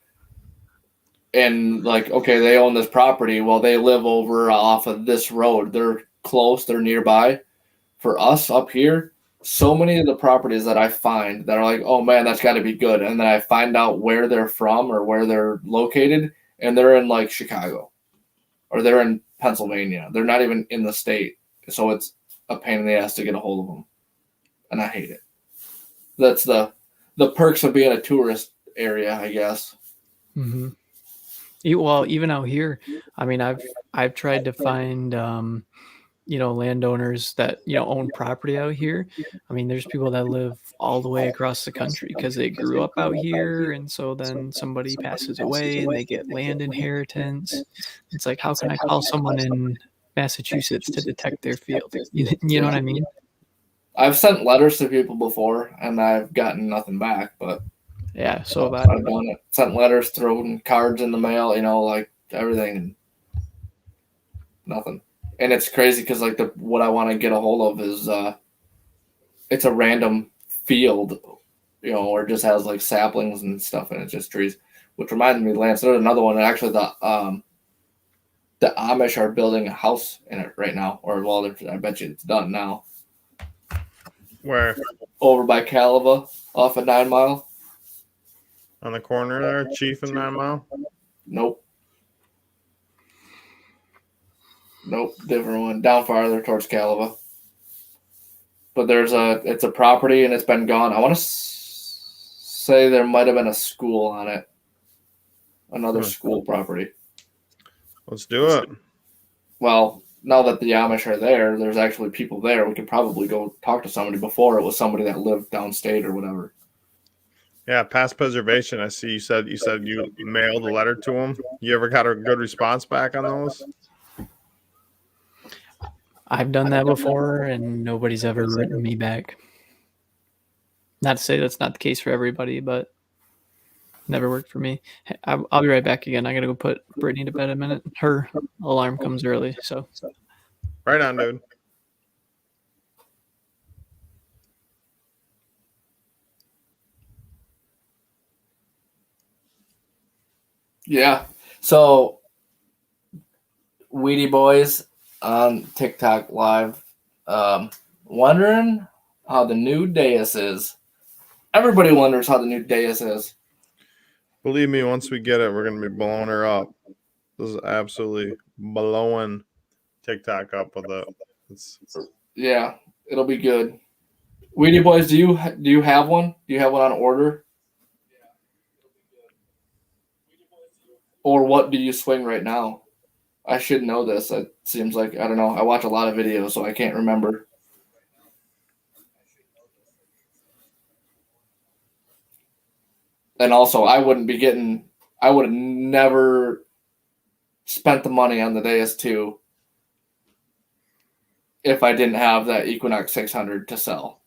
and like, okay, they own this property. Well, they live over off of this road. They're close, they're nearby. For us up here, so many of the properties that I find that are like, oh man, that's got to be good. And then I find out where they're from or where they're located, and they're in like Chicago or they're in Pennsylvania. They're not even in the state. So it's a pain in the ass to get a hold of them. And I hate it. That's the perks of being a tourist area, I guess. Mm-hmm. Well, even out here, I mean, I've tried to find landowners that own property out here. I mean, there's people that live all the way across the country because they grew up out here, and so then somebody passes away and they get land inheritance. It's like, how can I call someone in Massachusetts to detect their field? You know what I mean? I've sent letters to people before and I've gotten nothing back, but yeah, so I've done it. Sent letters, thrown cards in the mail, like everything, and nothing. And it's crazy because like what I want to get a hold of is it's a random field, or it just has like saplings and stuff, and it's just trees. Which reminds me, Lance, there's another one. And actually, the Amish are building a house in it right now, or well, I bet you it's done now. Where? Over by Calava, off of 9 Mile. On the corner there, Chief and 9 Mile? Nope, different one. Down farther towards Calava. But it's a property and it's been gone. I want to say there might have been a school on it. Another school property. Let's do it. Well, now that the Amish are there, there's actually people there. We could probably go talk to somebody before it was somebody that lived downstate or whatever. Yeah, past preservation. I see you said you mailed a letter to them. You ever got a good response back on those? I've done that before, and nobody's ever written me back. Not to say that's not the case for everybody, but never worked for me. I'll be right back again. I gotta go put Brittany to bed in a minute. Her alarm comes early, so. Right on, dude. Yeah. So, Weedy Boys on TikTok Live, wondering how the new dais is. Everybody wonders how the new dais is. Believe me, once we get it, we're going to be blowing her up. This is absolutely blowing TikTok up with it. Yeah, it'll be good. Weedy Boys, do you have one? Do you have one on order? Or what do you swing right now? I should know this. It seems like, I don't know. I watch a lot of videos, so I can't remember. And also, I would have never spent the money on the Deus 2 if I didn't have that Equinox 600 to sell.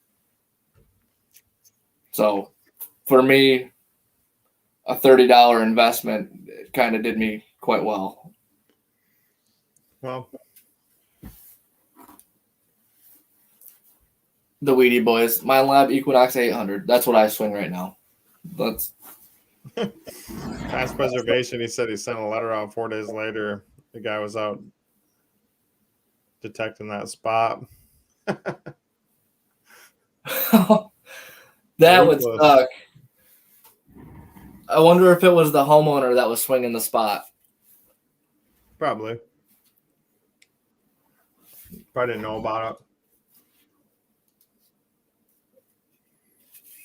So, for me, a $30 investment kind of did me quite well. Well, the Weedy Boys, my lab Equinox 800. That's what I swing right now. That's past preservation. He said he sent a letter out 4 days later. The guy was out detecting that spot. That would Ruthless. suck. I wonder if it was the homeowner that was swinging the spot. Probably. Probably didn't know about it.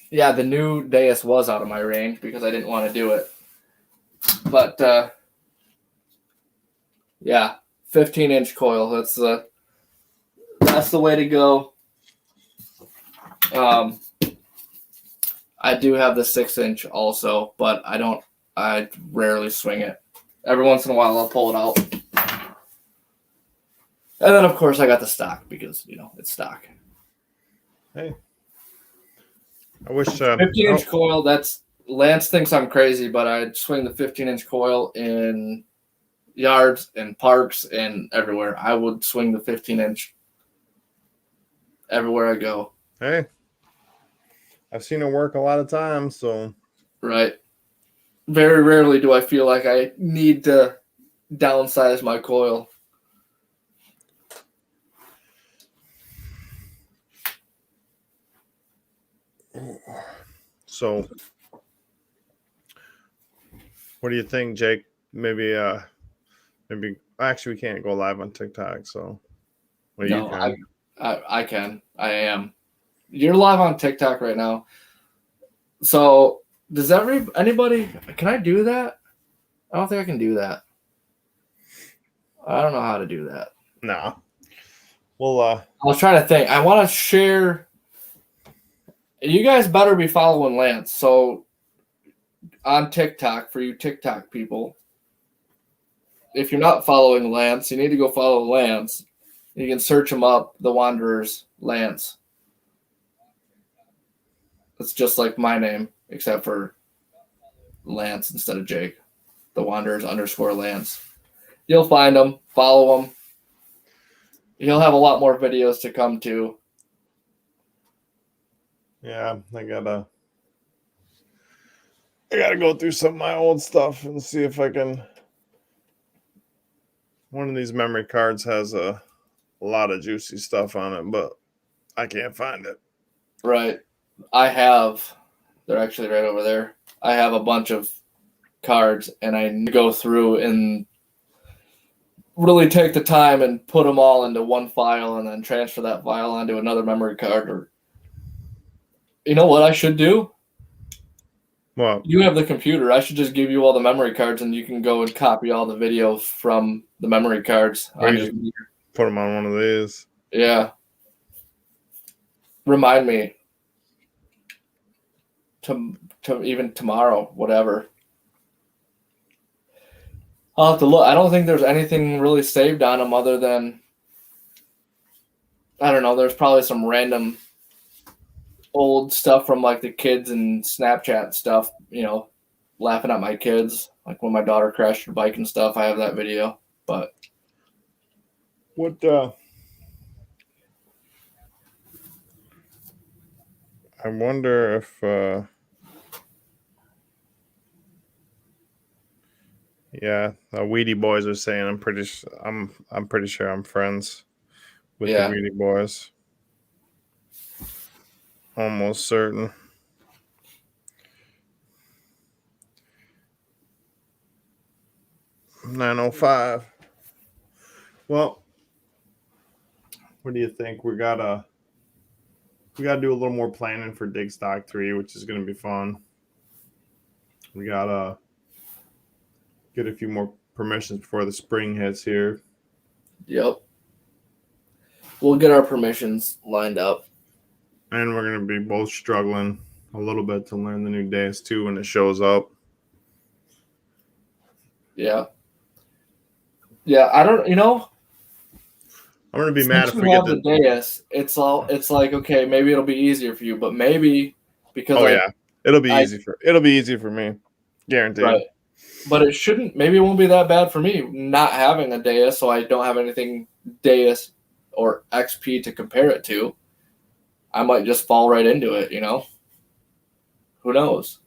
Yeah, the new Deus was out of my range because I didn't want to do it. But yeah, 15-inch coil. That's the way to go. I do have the 6-inch also, but I rarely swing it. Every once in a while I'll pull it out. And then of course I got the stock because it's stock. Hey. I wish 15-inch coil, that's Lance thinks I'm crazy, but I swing the 15-inch coil in yards and parks and everywhere. I would swing the 15-inch everywhere I go. Hey. I've seen it work a lot of times, so Right. Very rarely do I feel like I need to downsize my coil. So what do you think, Jake? Maybe actually we can't go live on TikTok, so well, No, you can. I can. I am. You're live on TikTok right now. So does anybody can I do that? I don't think I can do that. I don't know how to do that. No. Well I was trying to think. I want to share. You guys better be following Lance. So on TikTok, for you TikTok people, if you're not following Lance, you need to go follow Lance. You can search him up, The Wanderers Lance. It's just like my name, except for Lance instead of Jake. The Wanderers _ Lance. You'll find him, follow him. He'll have a lot more videos to come to. yeah, I gotta go through some of my old stuff and see if I can. One of these memory cards has a lot of juicy stuff on it, but I can't find it. Right. They're actually right over there. I have a bunch of cards, and I go through and really take the time and put them all into one file and then transfer that file onto another memory card. Or, you know what I should do? Well, You have the computer. I should just give you all the memory cards, and you can go and copy all the videos from the memory cards. or you just put them on one of these. Yeah. Remind me to even tomorrow, whatever. I'll have to look. I don't think there's anything really saved on them other than, I don't know, there's probably some random old stuff from like the kids and Snapchat stuff, laughing at my kids. Like when my daughter crashed her bike and stuff, I have that video. But What I wonder if yeah, the Weedy Boys are saying I'm pretty sure I'm friends with the Weedy Boys. Almost certain. $9:05. Well, what do you think? We gotta do a little more planning for Dig Stock 3, which is gonna be fun. We gotta get a few more permissions before the spring hits here. Yep. We'll get our permissions lined up. And we're going to be both struggling a little bit to learn the new Deus 2 when it shows up. Yeah. Yeah, I don't, I'm going to be mad if we have get the Deus. It's like, okay, maybe it'll be easier for you, but maybe because it'll be easy for me. Guaranteed. Right. But maybe it won't be that bad for me not having a Deus, so I don't have anything Deus or XP to compare it to. I might just fall right into it, Who knows?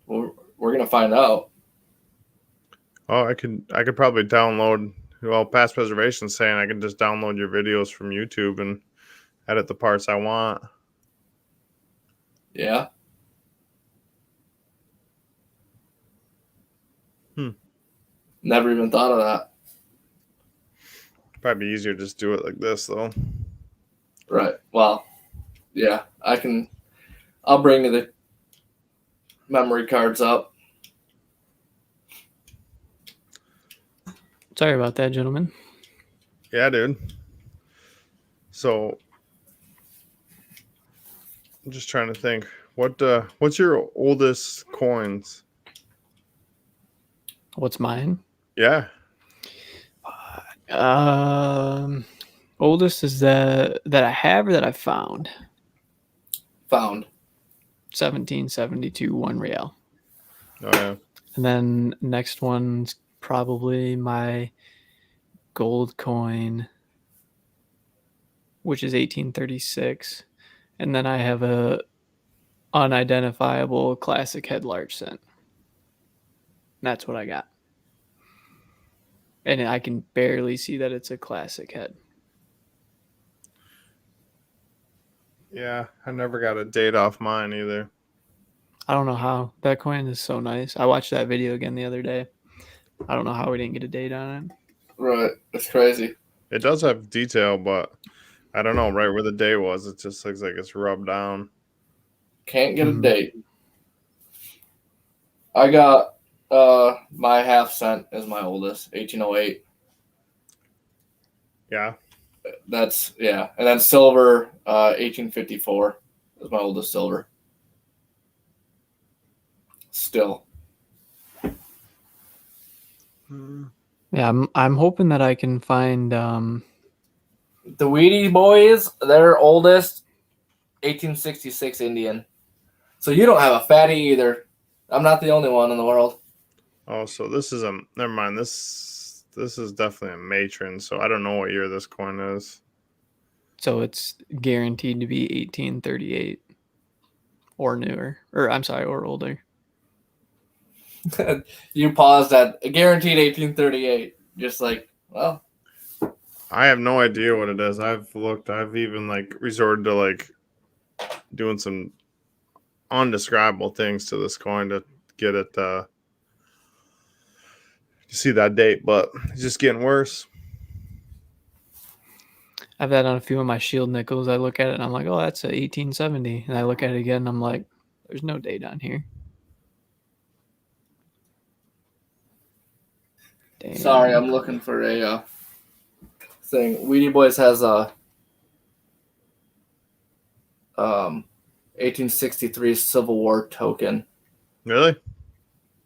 We're going to find out. Oh, I could probably download, past preservation saying I can just download your videos from YouTube and edit the parts I want. Yeah. Never even thought of that. Probably easier to just do it like this, though. Right. Well, yeah, I'll bring the memory cards up. Sorry about that, gentlemen. Yeah, dude. So, I'm just trying to think. What's your oldest coins? What's mine? Yeah. Oldest is that I have or that I found. Found. 1772 1 real. Oh yeah. And then next one's probably my gold coin, which is 1836. And then I have a unidentifiable classic head large cent. That's what I got. And I can barely see that it's a classic head. Yeah, I never got a date off mine either. I don't know how. That coin is so nice. I watched that video again the other day. I don't know how we didn't get a date on it. Right. It's crazy. It does have detail, but I don't know right where the date was. It just looks like it's rubbed down. Can't get a date. I got my half cent is my oldest, 1808. Yeah. That's yeah. And then silver, 1854 is my oldest silver. Still. Yeah, I'm hoping that I can find The Wheaties boys, their oldest, 1866 Indian. So you don't have a fatty either. I'm not the only one in the world. Oh, so this is never mind. This is definitely a matron, so I don't know what year this coin is. so it's guaranteed to be 1838 or newer. Or I'm sorry, or older. You paused at guaranteed 1838. Just like, well, I have no idea what it is. I've looked. I've even resorted to doing some undescribable things to this coin to get it to see that date, but it's just getting worse. I've had on a few of my shield nickels. I look at it and I'm like, oh, that's a 1870. And I look at it again and I'm like, there's no date on here. Damn. sorry, I'm looking for a thing. Wheatie Boys has a 1863 Civil War token. Really?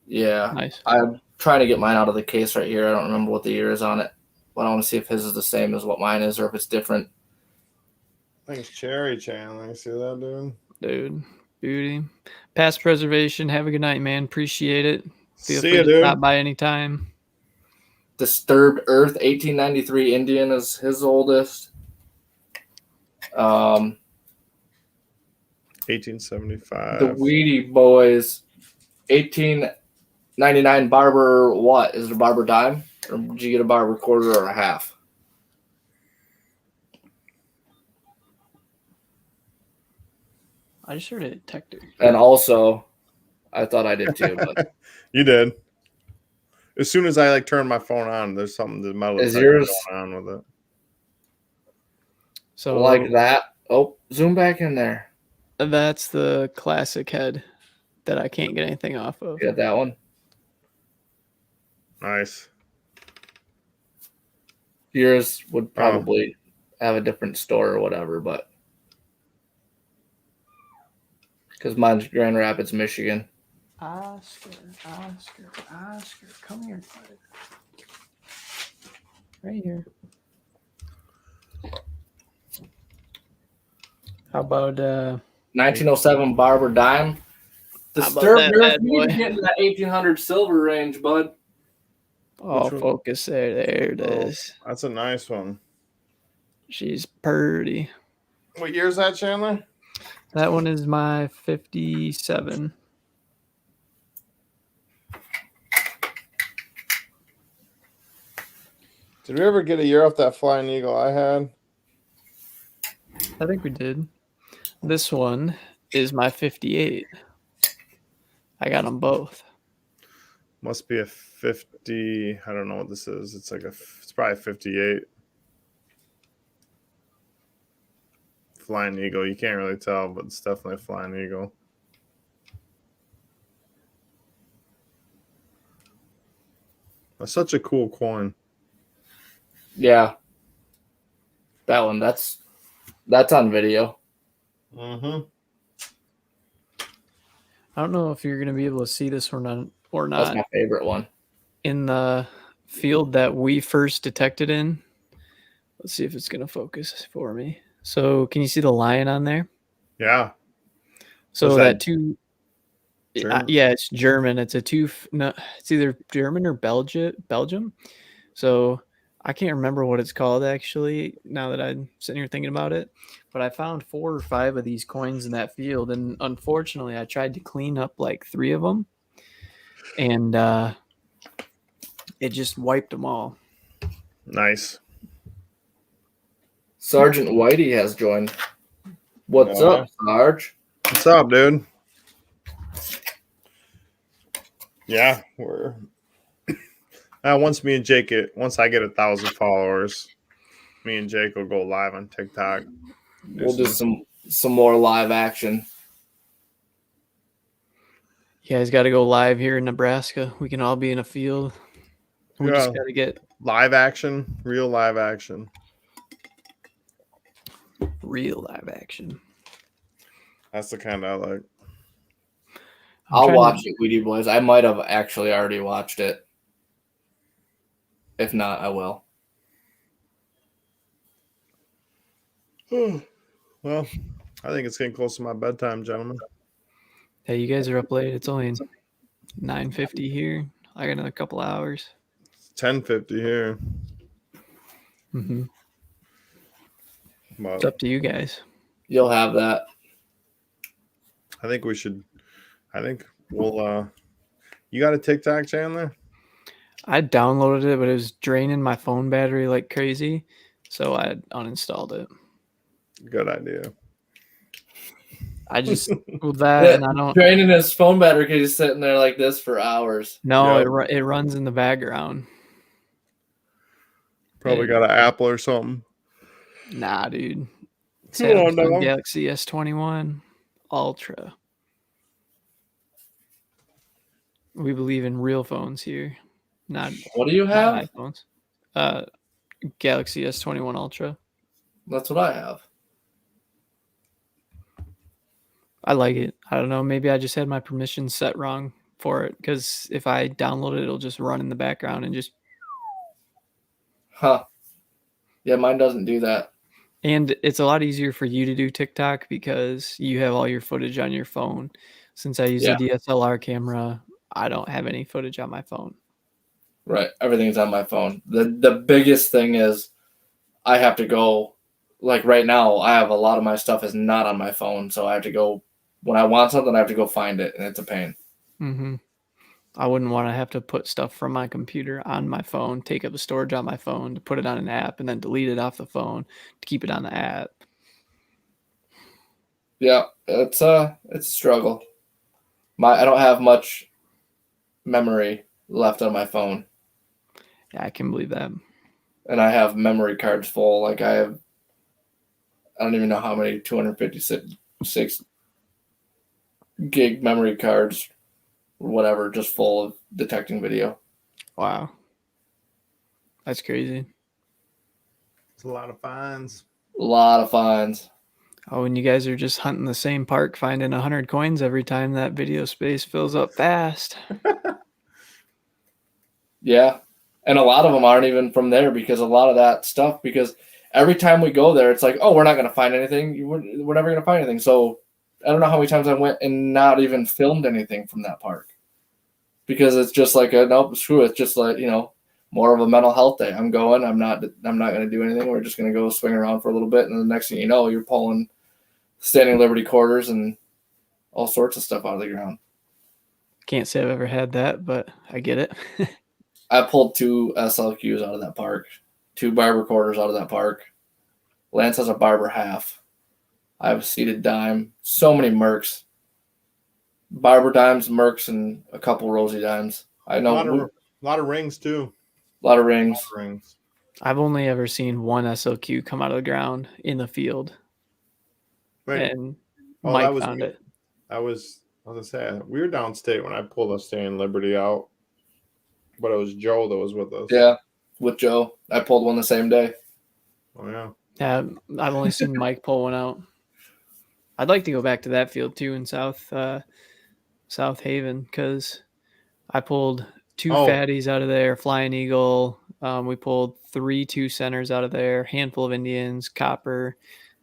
Yeah. Nice. I'm trying to get mine out of the case right here. I don't remember what the year is on it, but I want to see if his is the same as what mine is or if it's different. Thanks, Cherry Chandler. See that, dude? Dude, beauty. Past preservation. Have a good night, man. Appreciate it. Feel See free ya, to dude. stop by anytime. Disturbed Earth 1893 Indian is his oldest. 1875. The Wheatie Boys 1899 Barber what? Is it a Barber dime? Or did you get a Barber quarter or a half? I just heard a detector. And also, I thought I did too, but You did. As soon as I turn my phone on, there's something the metal is detector yours going on with it. So like that? Oh, zoom back in there. that's the classic head that I can't get anything off of. Get that one. Nice. Yours would probably have a different store or whatever, but because mine's Grand Rapids, Michigan. Oscar, come here, bud. Right here. How about 1907 Barber dime. How about Disturbed that Earth, bad you need to boy? get into that 1800 silver range, bud. oh, Which one? focus there. There it is. That's a nice one. She's pretty. What year is that, Chandler? That one is my 57. Did we ever get a year off that Flying Eagle I had? I think we did. This one is my 58. I got them both. Must be a 50. I don't know what this is. It's probably 58. Flying Eagle. You can't really tell, but it's definitely a Flying Eagle. That's such a cool coin. Yeah. That one, that's on video. Mm-hmm. I don't know if you're going to be able to see this or not. That's my favorite one. In the field that we first detected in, let's see if it's going to focus for me. So can you see the lion on there? Yeah. So Was that that two, German? yeah, it's German. It's it's either German or Belgium. So I can't remember what it's called actually. Now that I'm sitting here thinking about it, but I found 4 or 5 of these coins in that field, and unfortunately, I tried to clean up like 3 of them, and it just wiped them all. Nice. Sergeant Whitey has joined. What's up, Sarge? What's up, dude? Yeah, we're once I get 1,000 followers, me and Jake will go live on TikTok. We'll do some more live action. You guys got to go live here in Nebraska. We can all be in a field. We just got to get live action, real live action. Real live action. That's the kind I like. I'll watch it, Weedy Boys. I might have actually already watched it. If not, I will. Well, I think it's getting close to my bedtime, gentlemen. Hey, you guys are up late. It's only 9:50 here. I got another couple hours. It's 10:50 here. Mm-hmm. But it's up to you guys. You'll have that. I think we'll you got a TikTok, Chandler? I downloaded it, but it was draining my phone battery like crazy, so I uninstalled it. Good idea. I just with that, and I don't draining his phone battery because he's sitting there like this for hours. No, it runs in the background. Probably got an Apple or something. Nah, dude. Samsung Galaxy S21 Ultra. We believe in real phones here. Not what do you have? Not iPhones. Galaxy S21 Ultra. That's what I have. I like it. I don't know. Maybe I just had my permissions set wrong for it, because if I download it, it'll just run in the background and just. Huh. Yeah, mine doesn't do that. And it's a lot easier for you to do TikTok because you have all your footage on your phone. Since I use a DSLR camera, I don't have any footage on my phone. Right. Everything's on my phone. The biggest thing is I have to go, like right now, I have a lot of my stuff is not on my phone. So I have to go, when I want something, I have to go find it, and it's a pain. Mm-hmm. I wouldn't want to have to put stuff from my computer on my phone, take up the storage on my phone to put it on an app, and then delete it off the phone to keep it on the app. Yeah, it's a struggle. I don't have much memory left on my phone. Yeah, I can believe that. And I have memory cards full. Like I don't even know how many 256 gig memory cards, whatever, just full of detecting video. Wow. That's crazy. It's a lot of fines. A lot of fines. Oh, and you guys are just hunting the same park, finding 100 coins every time that video space fills up fast. Yeah. And a lot of them aren't even from there, because a lot of that stuff, because every time we go there, it's like, oh, we're not going to find anything. We're never going to find anything. So I don't know how many times I went and not even filmed anything from that park, because it's just like, nope, screw it. It's just like, more of a mental health day. I'm not going to do anything. We're just going to go swing around for a little bit. And the next thing you know, you're pulling standing Liberty quarters and all sorts of stuff out of the ground. Can't say I've ever had that, but I get it. I pulled 2 SLQs out of that park, 2 barber quarters out of that park. Lance has a barber half. I have a seated dime. So many Mercs. Barber dimes, Mercs, and a couple Rosie dimes. I know A lot of rings too. a lot of rings. Rings. I've only ever seen one SLQ come out of the ground in the field, Right. and Oh, Mike found it. I was gonna say we were downstate when I pulled a Staying Liberty out, but it was Joe that was with us. Yeah, with Joe. I pulled one the same day. Oh yeah. Yeah, I've only seen Mike pull one out. I'd like to go back to that field too in South Haven because I pulled two fatties out of there, Flying Eagle. We pulled 3 2-centers out of there, handful of Indians, Copper,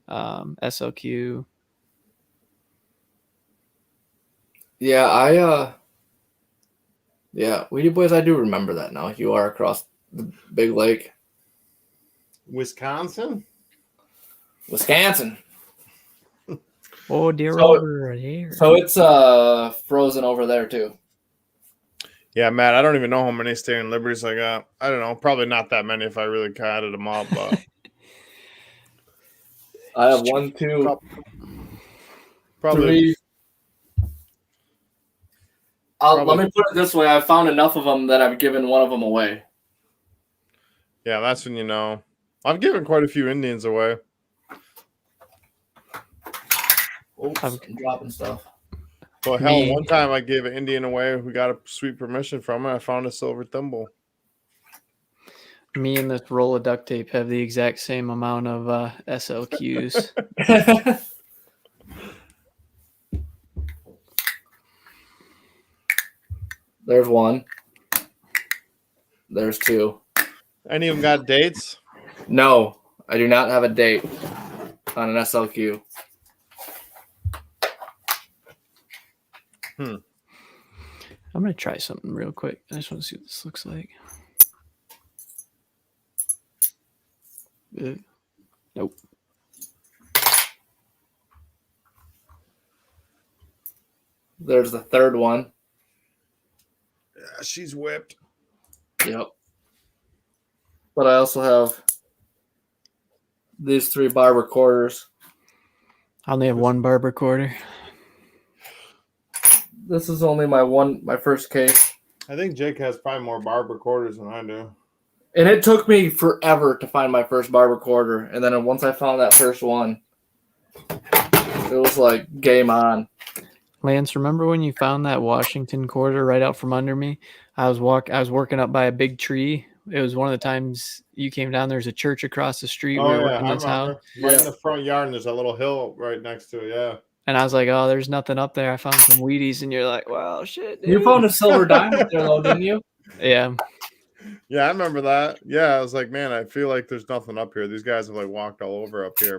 SLQ. Yeah, Weedy Boys, I do remember that now. You are across the big lake. Wisconsin. Oh, dear, over here. So it's frozen over there too. Yeah, Matt, I don't even know how many Staying Liberties I got. I don't know. Probably not that many if I really counted them up, but I have 1, 2, probably 3. Let me put it this way. I've found enough of them that I've given one of them away. Yeah, that's when you know. I've given quite a few Indians away. Oops, I'm dropping stuff. Well, hell, one time I gave an Indian away who got a sweet permission from it. I found a silver thimble. Me and this roll of duct tape have the exact same amount of SLQs. There's 1. There's 2. Any of them got dates? No, I do not have a date on an SLQ. I'm going to try something real quick. I just want to see what this looks like. Nope. There's the 3rd one. Yeah, she's whipped. Yep. But I also have these 3 barber quarters. I only have 1 barber quarter. This is only my first case. I think Jake has probably more barber quarters than I do. And it took me forever to find my first barber quarter. And then once I found that first one, it was like game on. Lance, remember when you found that Washington quarter right out from under me? I was working up by a big tree. It was one of the times you came down. There's a church across the street. Oh, we were yeah, working this house. Right in the front yard, and there's a little hill right next to it, yeah. And I was like, oh, there's nothing up there. I found some Wheaties, and you're like, wow, shit, dude. You found a silver dime up there, though, didn't you? Yeah. Yeah, I remember that. Yeah, I was like, man, I feel like there's nothing up here. These guys have like walked all over up here,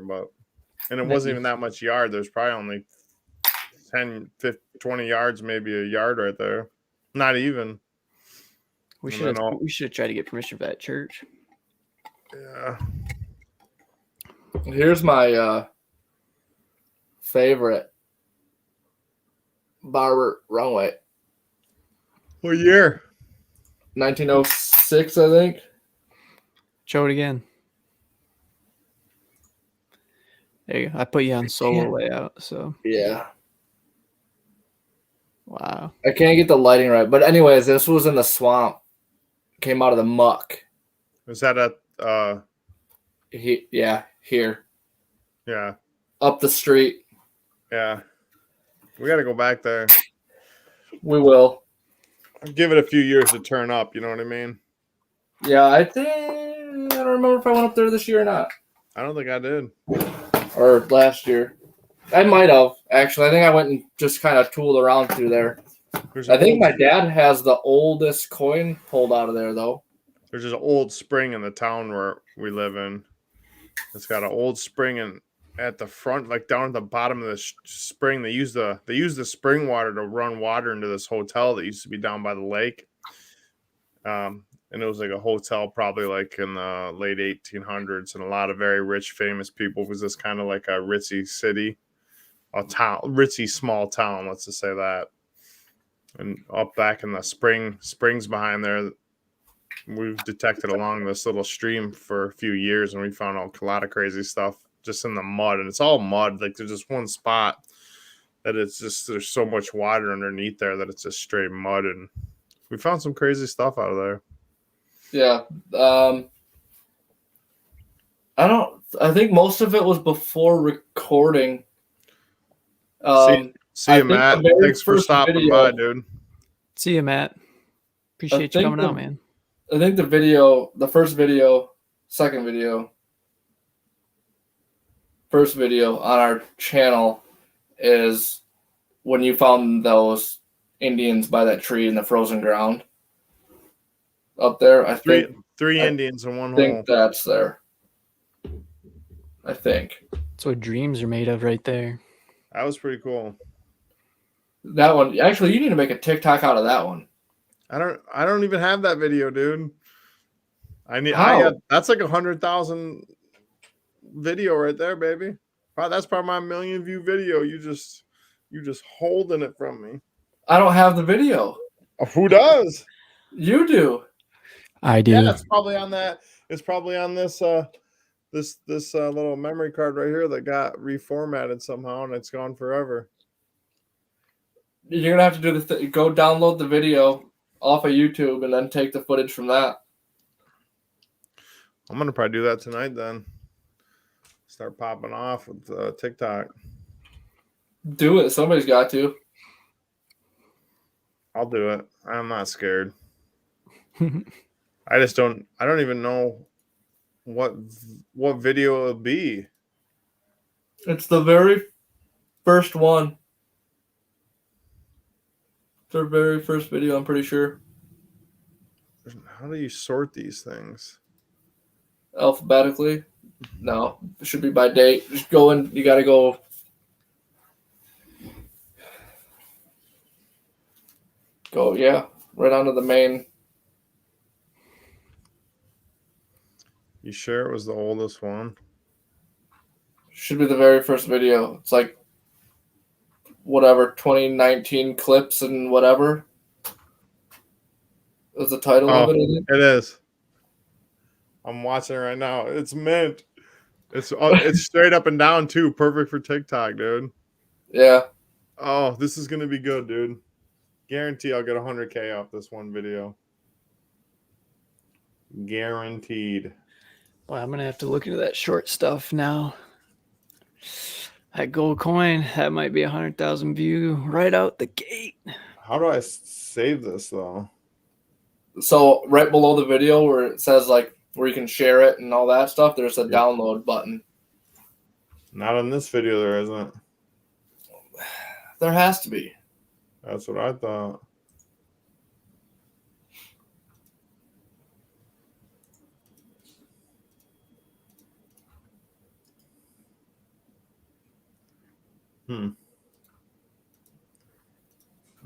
and it wasn't even that much yard. There's probably only 10, 15, 20 yards, maybe a yard right there. Not even. We should have tried to get permission for that church. Yeah. Here's my favorite barber runway. What year? 1906, I think. Show it again. There you go. I put you on solo layout, so yeah. Wow. I can't get the lighting right, but anyways, this was in the swamp. Came out of the muck. Was that at Here. Yeah. Up the street. Yeah. We got to go back there. We will. Give it a few years to turn up, you know what I mean? Yeah, I don't remember if I went up there this year or not. I don't think I did. Or last year. I might have, actually. I think I went and just kind of tooled around through there. I think my dad has the oldest coin pulled out of there, though. There's this old spring in the town where we live in. It's got an old spring at the front, like down at the bottom of the spring. They use the spring water to run water into this hotel that used to be down by the lake. And it was like a hotel probably like in the late 1800s, and a lot of very rich, famous people. It was this kind of like a ritzy city, a town, ritzy small town, let's just say that. And up back in the springs behind there, we've detected along this little stream for a few years, and we found a lot of crazy stuff. just in the mud, and it's all mud. Like there's just one spot that it's just there's so much water underneath there that it's just straight mud, and we found some crazy stuff out of there. Yeah. I think most of it was before recording. See you, Matt. Thanks for stopping by, dude. See you, Matt. Appreciate you coming out, man. I think the first video, second video, first video on our channel is when you found those Indians by that tree in the frozen ground up there. I think three Indians in one hole. I think hole. that's there. I think that's what dreams are made of, right there. That was pretty cool. That one, actually, you need to make a TikTok out of that one. I don't even have that video, dude. That's like 100,000 video right there, baby. That's probably my 1 million view video. You just holding it from me. I don't have the video. Who does? You do. I do. Yeah, it's probably on that. It's probably on this this little memory card right here that got reformatted somehow, and it's gone forever. You're gonna have to do go download the video off of YouTube and then take the footage from that. I'm gonna probably do that tonight. Then start popping off with TikTok. Do it. Somebody's got to. I'll do it. I'm not scared. I don't even know what video it'll be. It's the very first one. It's our very first video, I'm pretty sure. How do you sort these things? Alphabetically? No, it should be by date. Just go in. You got to go. Yeah, right onto the main. You sure it was the oldest one? Should be the very first video. It's like whatever 2019 clips and whatever. Is the title of it? It is. I'm watching it right now. It's mint. It's straight up and down too. Perfect for TikTok, dude. Yeah. Oh, this is gonna be good, dude. Guarantee I'll get 100K off this one video. Guaranteed. Well, I'm gonna have to look into that short stuff now. That gold coin, that might be 100,000 view right out the gate. How do I save this though? So right below the video where it says like where you can share it and all that stuff, there's a download button. Not on this video, there isn't. There has to be. That's what I thought. No,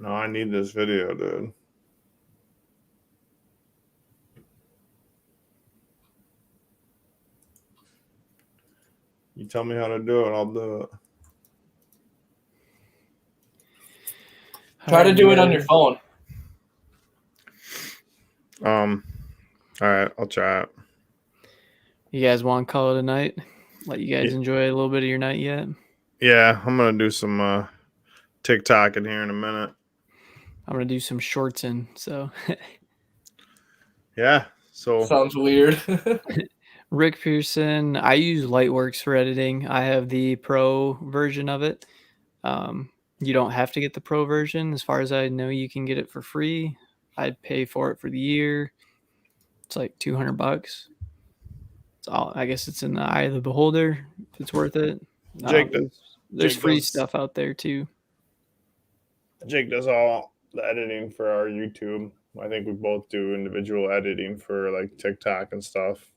I need this video, dude. You tell me how to do it, I'll do it. Try to do it on your phone. All right, I'll try it. You guys want to call it a night? Let you guys enjoy a little bit of your night yet? Yeah, I'm gonna do some TikTok in here in a minute. I'm gonna do some shorts in, so yeah. So sounds weird. Rick Pearson, I use Lightworks for editing. I have the pro version of it. You don't have to get the pro version. As far as I know, you can get it for free. I'd pay for it for the year. It's like $200. It's all, I guess it's in the eye of the beholder. If it's worth it. There's free stuff out there too. Jake does all the editing for our YouTube. I think we both do individual editing for like TikTok and stuff.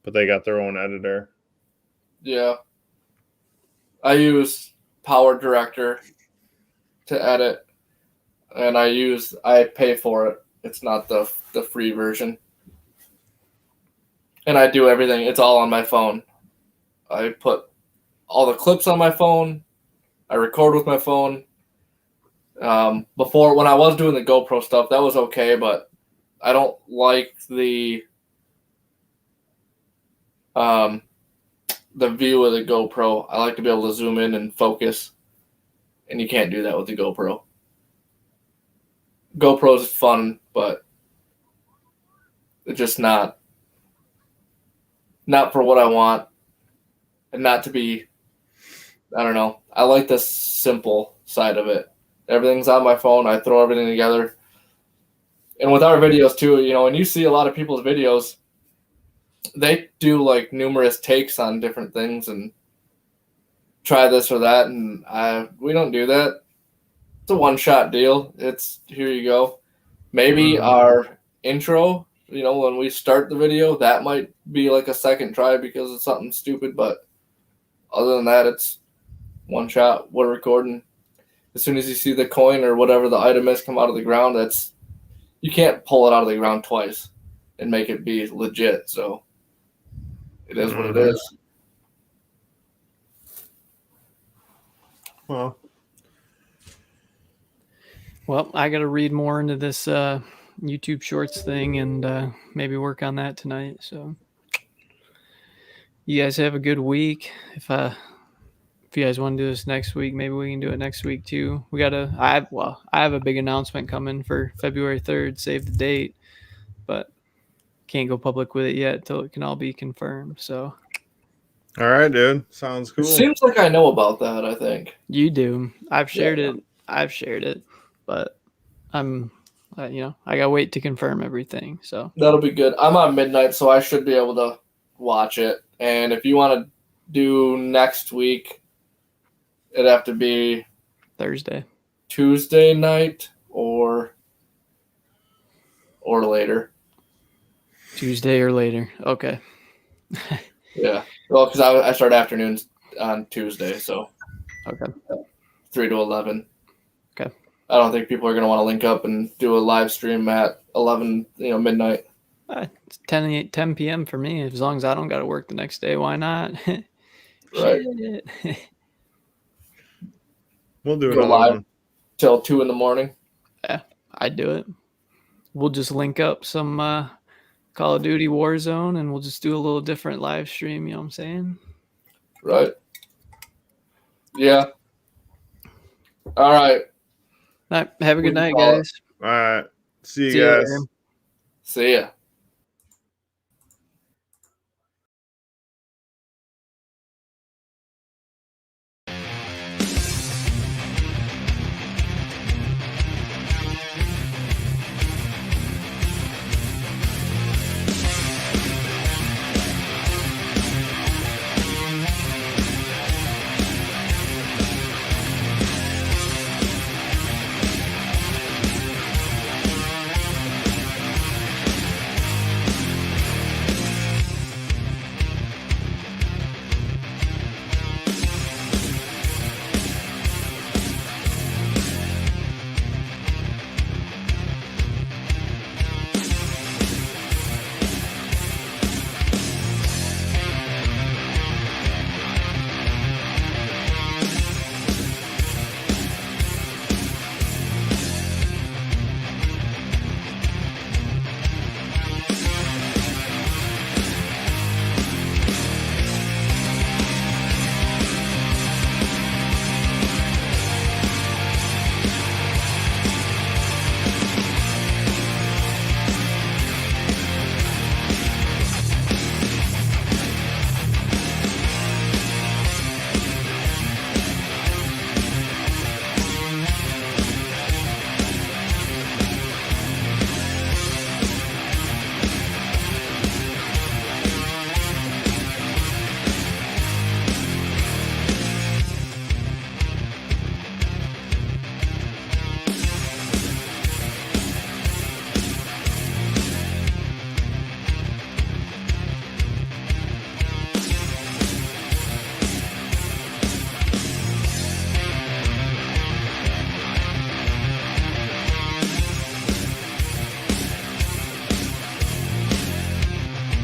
But they got their own editor. Yeah. I use Power Director to edit, and I pay for it. It's not the free version. And I do everything. It's all on my phone. I put all the clips on my phone. I record with my phone. Before, when I was doing the GoPro stuff, that was okay, but I don't like the the view of the GoPro. I like to be able to zoom in and focus, and you can't do that with the GoPro. GoPro is fun, but it's just not for what I want, and not to be. I don't know. I like the simple side of it. Everything's on my phone. I throw everything together. And with our videos too, when you see a lot of people's videos, they do like numerous takes on different things and try this or that, and we don't do that. It's a one-shot deal. It's here you go. Maybe our intro, when we start the video, that might be like a second try because it's something stupid, but other than that, it's one shot. We're recording. As soon as you see the coin or whatever the item is come out of the ground, you can't pull it out of the ground twice and make it be legit. So it is what it is. Well, I got to read more into this YouTube Shorts thing and maybe work on that tonight. So you guys have a good week. If you guys want to do this next week, maybe we can do it next week too. I have a big announcement coming for February 3rd. Save the date, but can't go public with it yet until it can all be confirmed. So, all right, dude. Sounds cool. It seems like I know about that. I think you do. I've shared it, but I'm, I gotta wait to confirm everything. So that'll be good. I'm on midnight, so I should be able to watch it. And if you want to do next week, it'd have to be Tuesday night or later. Tuesday or later. Okay. Yeah. Well, because I start afternoons on Tuesday, so okay. 3 to 11. Okay. I don't think people are going to want to link up and do a live stream at 11, midnight. It's 10 p.m. for me. As long as I don't got to work the next day, why not? Right. We'll do it live till 2 in the morning. Yeah, I'd do it. We'll just link up some Call of Duty Warzone and we'll just do a little different live stream. You know what I'm saying? Right. Yeah. All right. All right. Have a good night, guys. All right. See you guys. See ya.